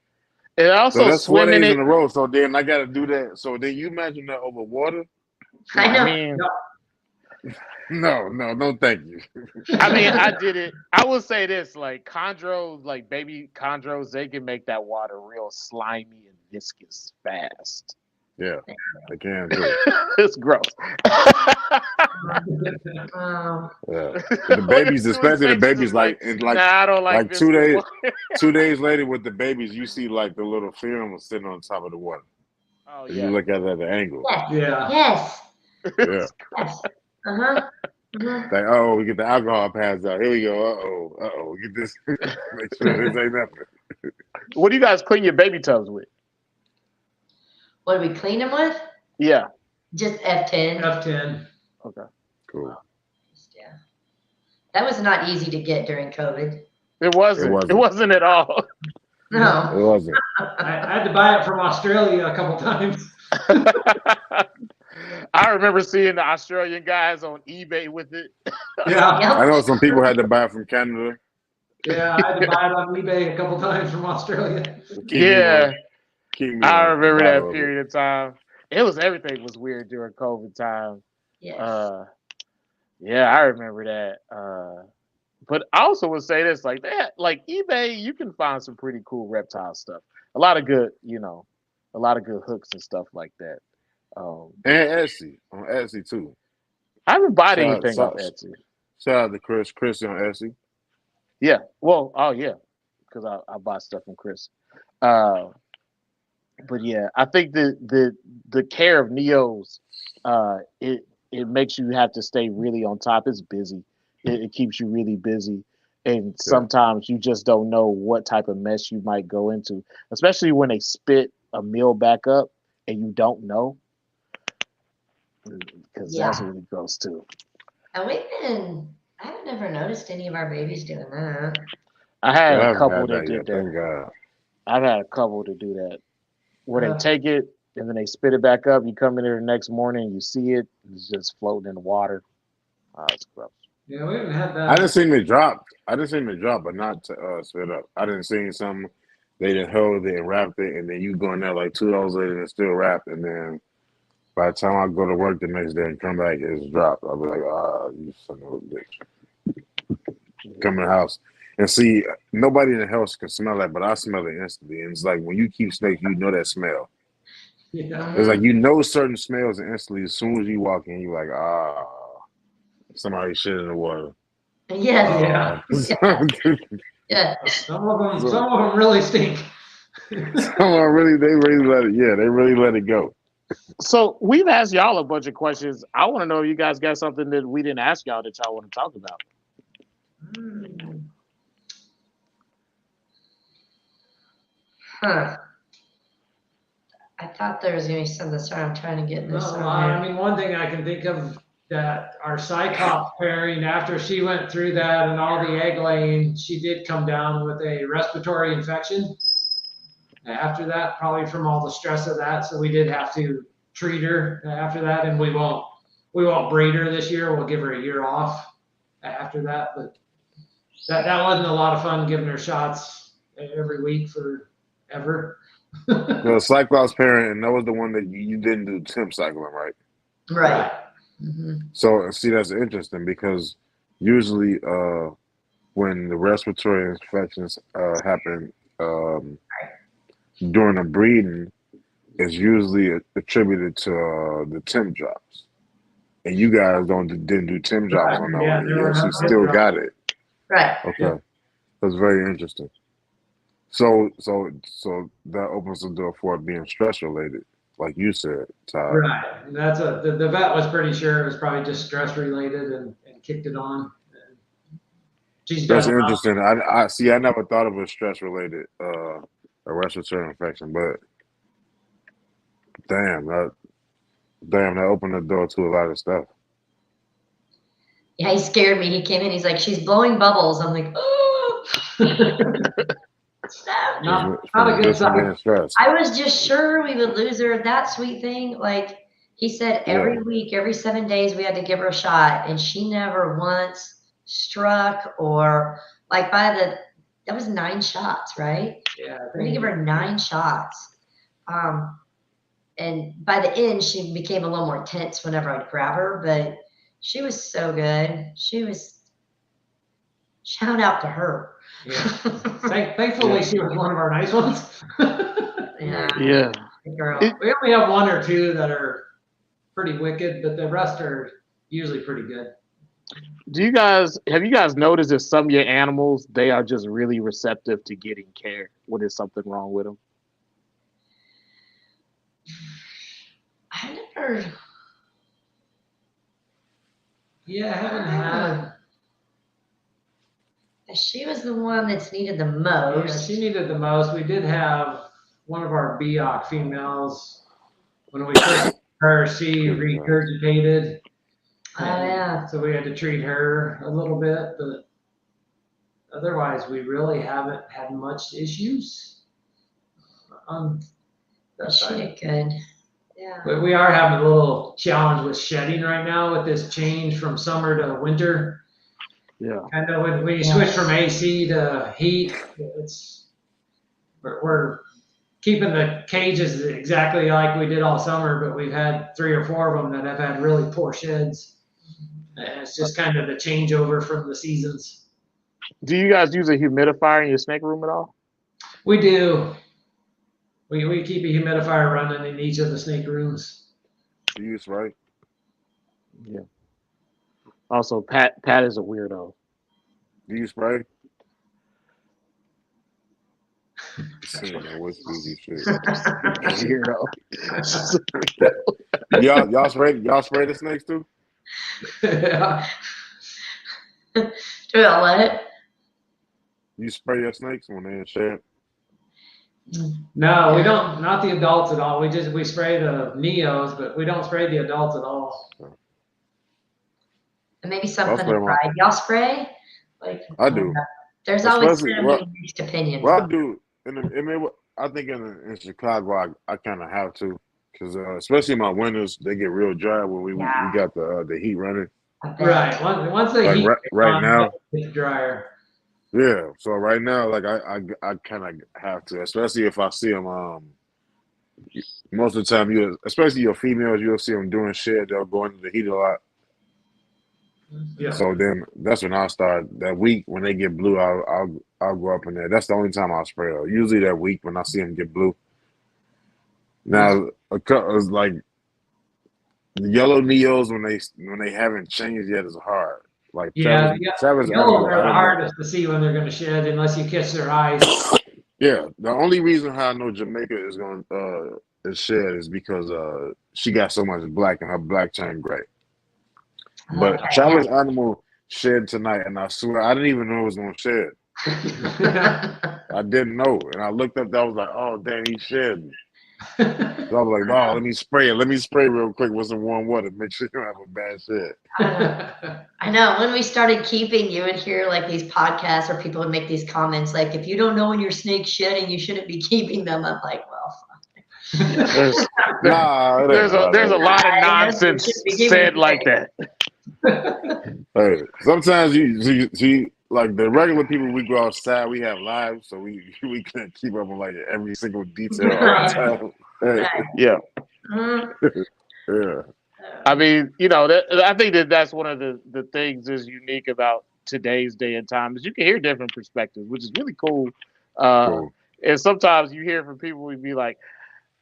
And also so that's 4 days in a row. So then I got to do that. So then you imagine that over water? I know. I mean, no, thank you. I mean, I did it. I will say this: like chondros, like baby chondros, they can make that water real slimy and viscous fast. Yeah, I can too. It's gross. Yeah. The babies, especially the babies, I don't like 2 days. 2 days later with the babies, you see like the little film sitting on top of the water. Oh yeah. You look at it at the angle. Yes. Yeah. Yes. Uh-huh. Like, oh, we get the alcohol pads out. Here we go. We get this. Make sure this ain't nothing. What do you guys clean your baby tubs with? What do we clean them with? Yeah. Just F10. F10. Okay. Cool. Yeah. That was not easy to get during COVID. It wasn't. It wasn't at all. No. It wasn't. I had to buy it from Australia a couple times. I remember seeing the Australian guys on eBay with it. Yeah. Yep. I know some people had to buy it from Canada. Yeah, I had to buy it on eBay a couple times from Australia. I remember that period of time. It was everything was weird during COVID time. Yes. Yeah, I remember that. But I also would say this, like that, like eBay, you can find some pretty cool reptile stuff. A lot of good, a lot of good hooks and stuff like that. And Etsy, on Etsy too. I haven't bought anything off Etsy. Shout out to Chris on Etsy. Yeah. Well, because I buy stuff from Chris. But yeah, I think the care of Neos, it makes you have to stay really on top. It's busy. It keeps you really busy. And sometimes you just don't know what type of mess you might go into, especially when they spit a meal back up and you don't know. Because that's what it goes to. And I haven't ever noticed any of our babies doing that. I had a couple that did that. Thank God. I've had a couple to do that. Where they take it and then they spit it back up. You come in there the next morning, you see it, it's just floating in the water. It's gross. Yeah, we haven't had that. I didn't see it drop, but not to spit up. I didn't see some. They done held it and wrapped it, and then you go in there like 2 hours later and it's still wrapped, and then by the time I go to work the next day and come back, it's dropped. I'll be like, you son of a bitch. Come in the house. And see, nobody in the house can smell that, but I smell it instantly. And it's like when you keep snakes, you know that smell. Yeah. It's like you know certain smells instantly as soon as you walk in, you're like, somebody shit in the water. Yes. Yeah. Some of them really stink. They really let it go. So we've asked y'all a bunch of questions. I want to know if you guys got something that we didn't ask y'all that y'all want to talk about. Huh. I thought there was going to be something. Sorry, I'm trying to get this on I mean, one thing I can think of that our Cyclops pairing, after she went through that and all the egg laying, she did come down with a respiratory infection. After that, probably from all the stress of that, so we did have to treat her after that, and we won't breed her this year. We'll give her a year off after that, but that wasn't a lot of fun giving her shots every week forever. The Cyclops parent, and that was the one that you didn't do temp cycling, right? Right. Mm-hmm. So see, that's interesting because usually when the respiratory infections happen during the breeding, it's usually attributed to the temp drops. And you guys didn't do temp drops on that one. Yeah, she still got it. Right. Okay. That's very interesting. So that opens the door for it being stress related, like you said, Todd. Right. And that's the vet was pretty sure it was probably just stress related and kicked it on. That's interesting. I see. I never thought of a stress related a respiratory infection, but damn, that opened the door to a lot of stuff. Yeah, he scared me. He came in. He's like, "She's blowing bubbles." I'm like, "Oh." Not a good sign. I was just sure we would lose her. That sweet thing. Like he said, every week, every 7 days, we had to give her a shot, and she never once struck or like that was 9 shots, right? Yeah. We give her 9 shots. And by the end, she became a little more tense whenever I'd grab her, but she was so good. Shout out to her. Yeah. Thankfully, she was one of our nice ones. Yeah. Girl. We only have 1 or 2 that are pretty wicked, but the rest are usually pretty good. Have you guys noticed that some of your animals, they are just really receptive to getting care? What is something wrong with them? Yeah, I haven't had. She was the one that's needed the Yeah, most. she needed the most. We did have one of our Biok females when we first got her. She regurgitated. Oh yeah. So we had to treat her a little bit, but otherwise we really haven't had much issues on that She side. did good. Yeah. But we are having a little challenge with shedding right now with this change from summer to winter. Yeah. Kind of when we switch from AC to heat, we're keeping the cages exactly like we did all summer, but we've had 3 or 4 of them that have had really poor sheds. And it's just kind of the changeover from the seasons. Do you guys use a humidifier in your snake room at all? We do. We keep a humidifier running in each of the snake rooms. Do you spray? Yeah. Also, Pat is a weirdo. Do you spray? What's easy shit. Weirdo. Y'all spray the snakes too? Yeah. Do I what? You spray your snakes when they're in shed? No, we don't. Not the adults at all. We spray the neos, but we don't spray the adults at all. And maybe something spray to one. pride. Y'all spray? Like I do. There's always Especially- kind of mixed opinions. Well, I do. I think in Chicago, I kind of have to, because especially my winters, they get real dry when we got the heat running. Right. Once the Like heat right now, it's drier. yeah. So right now, like I kind of have to, especially if I see them. Most of the time, especially your females, you'll see them doing shit. They'll go into the heat a lot. Yeah. So then that's when I start that week when they get blue. I'll go up in there. That's the only time I'll spray. Usually that week when I see them get blue. Now it's like the yellow neos when they haven't changed yet is hard. Like Yeah, Travis yellows are the hardest to see when they're going to shed unless you catch their eyes. Yeah, the only reason how I know Jamaica is going to shed is because she got so much black and her black turned gray. But Travis animal shed tonight, and I swear I didn't even know it was going to shed. I didn't know, and I looked up. I was like, "Oh, damn, he shed." So I was like, "No, let me spray it. Let me spray real quick with some warm water. Make sure you don't have a bad shed." I know. When we started keeping, you would hear like these podcasts or people would make these comments like, "If you don't know when your snake's shedding, you shouldn't be keeping them." I'm like, well, There's a lot of nonsense said like that. Hey, sometimes you see, like the regular people, we go outside, we have lives, so we can't keep up on like every single detail all the time. Hey. Yeah. Yeah. I mean, I think that's one of the things is unique about today's day and time is you can hear different perspectives, which is really cool. Cool. And sometimes you hear from people who be like,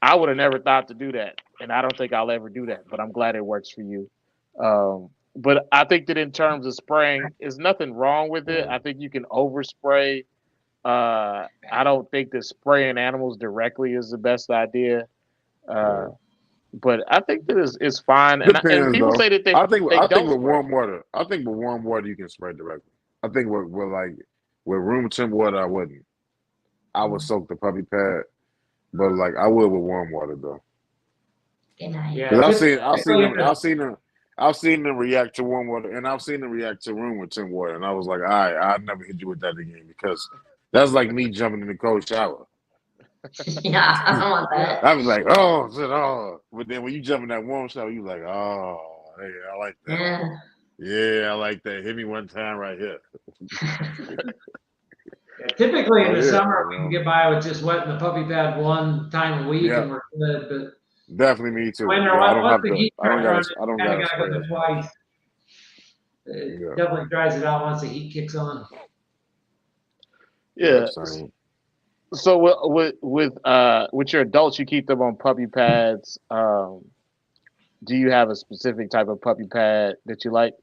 I would have never thought to do that, and I don't think I'll ever do that, but I'm glad it works for you. But I think that in terms of spraying, there's nothing wrong with it. I think you can overspray. I don't think that spraying animals directly is the best idea. But I think that it's fine. And people say that I think with warm water, you can spray directly. I think with room temp water, I wouldn't. I would soak the puppy pad, but like I would with warm water though. Yeah, I've seen them react to warm water, and I've seen them react to room with temp water, and I was like, all right, I'll never hit you with that again because that's like me jumping in the cold shower. Yeah, I don't want that. I was like, oh, shit, oh. But then when you jump in that warm shower, you like, oh, hey, I like that. Yeah, I like that. Hit me one time right here. Typically in the summer, we can get by with just wetting the puppy pad one time a week, and we're good. But definitely me too. Winter, I don't have the to. heat I don't got to go there twice. It definitely dries it out once the heat kicks on. Yeah. So with your adults, you keep them on puppy pads. Do you have a specific type of puppy pad that you like?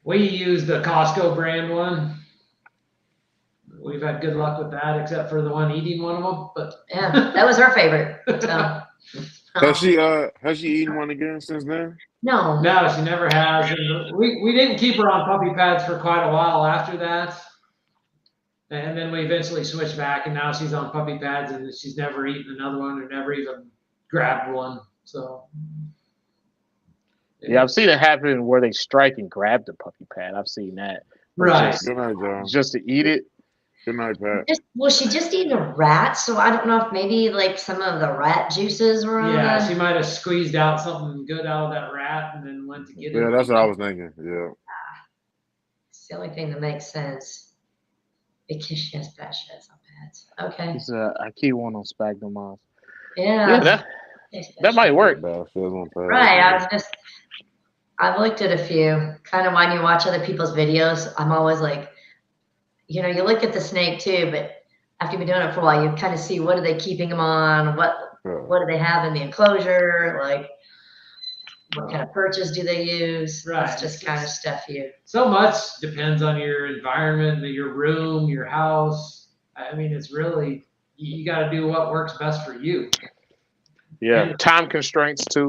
We use the Costco brand one. We've had good luck with that, except for the one eating one of them. But yeah, that was our favorite. So. Has she eaten one again since then? No. No, she never has. And we didn't keep her on puppy pads for quite a while after that. And then we eventually switched back, and now she's on puppy pads, and she's never eaten another one or never even grabbed one. So. Yeah, I've seen it happen where they strike and grab the puppy pad. I've seen that. But Right. Good night, John. Just to eat it. Good night, Pat. She just eaten a rat, so I don't know if maybe like some of the rat juices were on Yeah, the... she might have squeezed out something good out of that rat and then went to get it. Yeah, that's what I was thinking. Yeah. It's the only thing that makes sense. Because she has bad sheds on pads. Okay. It's a key one on Sphagnum Moss. Yeah. That might work. Bad feels on Pat. Right. I've looked at a few. Kind of when you watch other people's videos, I'm always like, you look at the snake too, but after you've been doing it for a while, you kind of see what are they keeping them on, what do they have in the enclosure, like what kind of perches do they use? Right. That's just kind of stuff So much depends on your environment, your room, your house. I mean, it's really, you got to do what works best for you. Yeah. And time constraints too.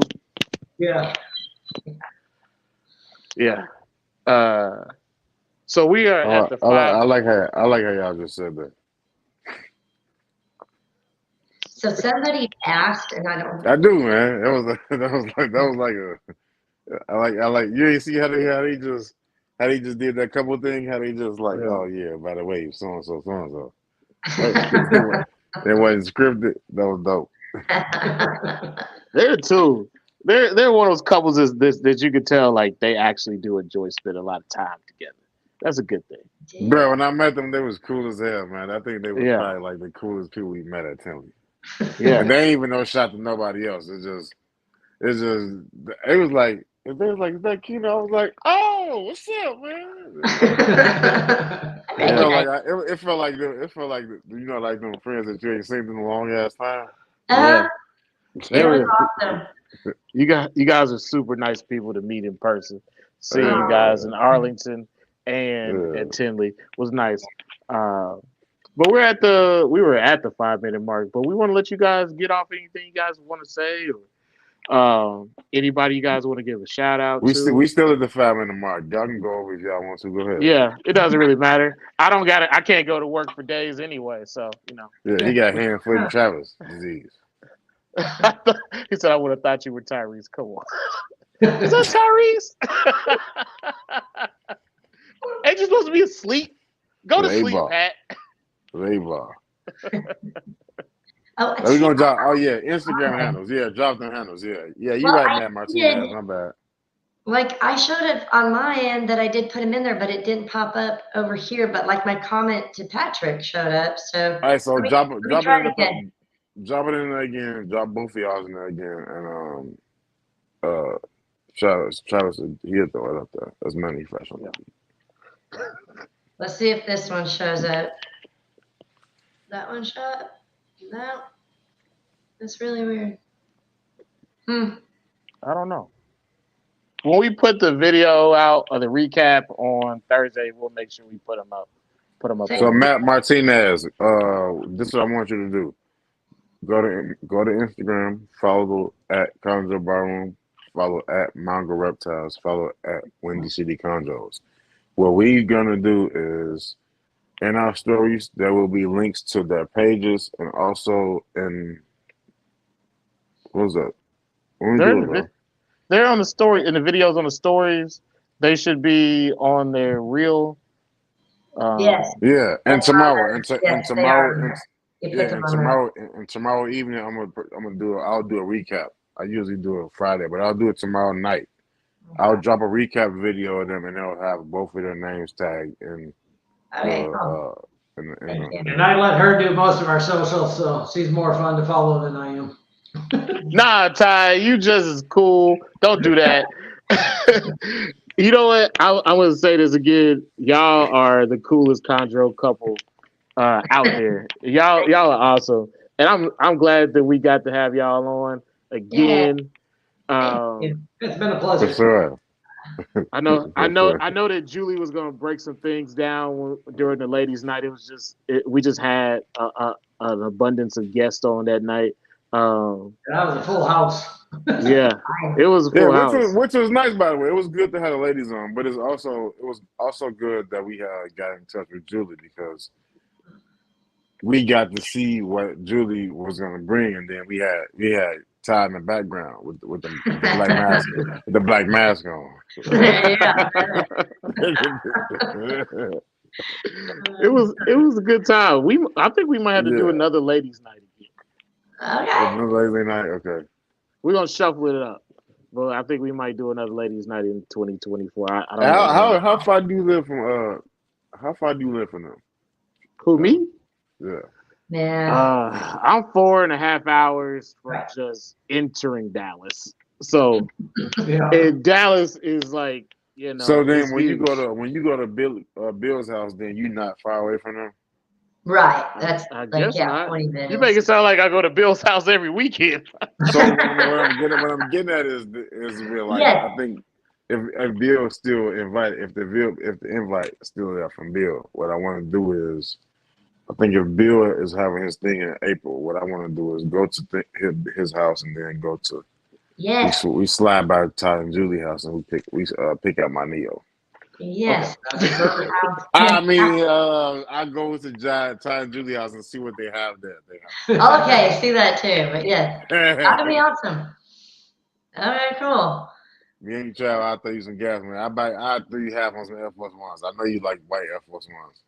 Yeah. Yeah. So we are at the 5. I like how y'all just said that. So somebody asked, and I don't. I do, man. That was like a. I like you ain't see how they just did that couple thing. How they just like, oh yeah, by the way, so and so. It wasn't scripted. That was dope. They're two. They're one of those couples that you could tell like they actually do enjoy spending a lot of time together. That's a good thing. Bro, when I met them, they was cool as hell, man. I think they were probably like the coolest people we met at Tinley. Yeah. And they ain't even no shot to nobody else. It was like, if they was like, is that Keno? I was like, oh, what's up, man? It felt like like them friends that you ain't seen in a long ass time. Yeah. It was awesome. You guys are super nice people to meet in person. Seeing you guys in Arlington and at Tinley was nice. But we were at the 5-minute mark, but we want to let you guys get off anything you guys want to say, or anybody you guys want to give a shout out to. We still at the 5-minute mark. Y'all can go over if y'all want to. Go ahead. Yeah, it doesn't really matter. I can't go to work for days anyway, so Yeah, he got hand, foot, and Travis disease. He said, I would have thought you were Tyrese. Come on. Is that Tyrese? Ain't you supposed to be asleep? Go to sleep, Pat. Ray-Bar. We're gonna drop. Oh yeah, Instagram handles. Yeah, drop them handles. Yeah. You right, Matt Martinez. My bad. Like I showed it on my end that I did put him in there, but it didn't pop up over here. But like my comment to Patrick showed up. So all right, so drop it in there again. Drop both of y'all in there again, and Travis, he'll throw it up there. That's money fresh on that. Let's see if this one shows up. That one showed up? No. That's really weird. I don't know. When we put the video out or the recap on Thursday, we'll make sure we put them up. So Matt Martinez, this is what I want you to do. Go to Instagram, follow at Chondro Bar Room, follow at Manga Reptiles, follow at Windy City Chondros. What we're gonna do is in our stories there will be links to their pages and also in what's that? They're on the story in the videos on the stories. They should be on their real. Yes. Yeah, and tomorrow, tomorrow evening, I'll do a recap. I usually do it Friday, but I'll do it tomorrow night. I'll drop a recap video of them, and they'll have both of their names tagged. And and I let her do most of our socials, so she's more fun to follow than I am. Nah, Ty, you just as cool. Don't do that. You know what? I'm going to say this again. Y'all are the coolest Chondro couple out there. Y'all are awesome, and I'm glad that we got to have y'all on again. It's been a pleasure. For sure. I know that Julie was going to break some things down during the ladies' night. We just had an abundance of guests on that night. That was a full house. Yeah, it was a Yeah, full house. which was nice, by the way. It was good to have the ladies on, but it was also good that we got in touch with Julie because we got to see what Julie was gonna bring, and then we had Todd in the background with the black mask with the black mask on. Yeah. It was a good time. I think we might have to do Yeah. another ladies' night again. Okay. Another Wednesday night, okay. We're gonna shuffle it up, but I think we might do another ladies' night in 2024. I don't know. How far do you live from them? Who, me? Yeah. Yeah. I'm 4.5 hours from Right. just entering Dallas. So, Yeah. and Dallas is like, So then it's when huge. you go to Bill's house, then you're not far away from them? Right. That's I like, guess yeah, not. 20 minutes. You make it sound like I go to Bill's house every weekend. So what I'm getting at is real like Yes. I think if Bill still invited if the invite is still there from Bill, what I want to do is I think if Bill is having his thing in April, what I want to do is go to his house and then go to Yes. we slide by Todd and Julie house and we pick out my Neo. Yes. I mean, I go to Todd and Julie house and see what they have there. Okay, see that too. But yeah, that'd be awesome. Okay, cool. Me and you travel, I'll throw you some gas, man. I'll throw you half on some Air Force Ones. I know you like white Air Force Ones.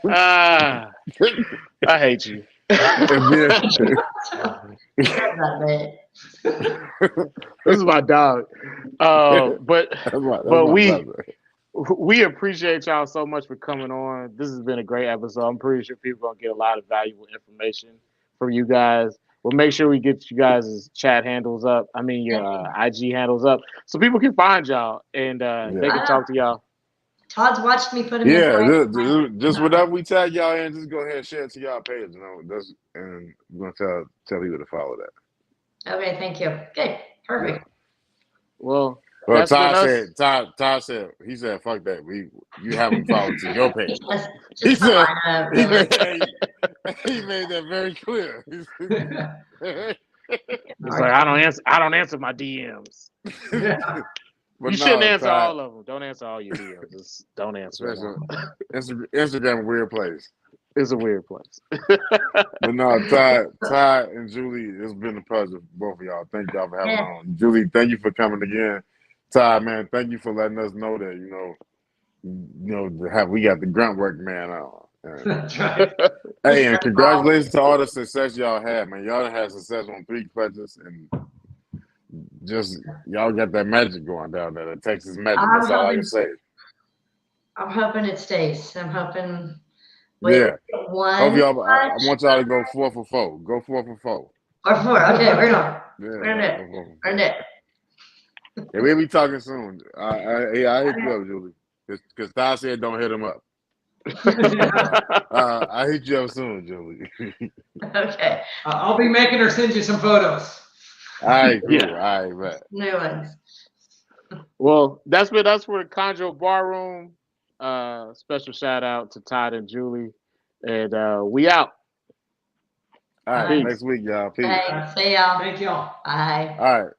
I hate you. This is my dog. But we appreciate y'all so much for coming on. This has been a great episode. I'm pretty sure people are gonna get a lot of valuable information from you guys. We'll make sure we get you guys' chat handles up. I mean your IG handles up, so people can find y'all and they can talk to y'all. Todd's watched me put him in. Just whatever we tag y'all in, just go ahead and share it to y'all page. And we're gonna tell people to follow that. Okay, thank you. Good, perfect. Yeah. Well, Todd said he said fuck that. You have them follow to your page. He made that very clear. It's like I don't answer my DMs. You shouldn't answer all of them. Don't answer all your DMs. Just don't answer them. Instagram a weird place. It's a weird place. But no, Todd and Julie, it's been a pleasure, both of y'all. Thank y'all for having on. Julie, thank you for coming again. Todd, man, thank you for letting us know that we got the grunt work man on. That's right. Hey, and congratulations to all the success y'all had, man. Y'all had success on 3 pledges and just y'all got that magic going down there, the Texas magic. That's all I can say. I'm hoping it stays. I'm hoping. I want y'all to go 4 for 4. Go 4 for 4. Or 4. Okay, we're going. Earned it. Yeah, we'll be talking soon. I hit you up, Julie. Because Todd said don't hit him up. I hit you up soon, Julie. Okay. I'll be making her send you some photos. All right, cool. All right, bet. New ones. Well, that's been us for the Chondro Bar Room. Special shout out to Todd and Julie. And we out. All right, next week, y'all. Peace. Thanks. See y'all. Thank y'all. Bye. All right.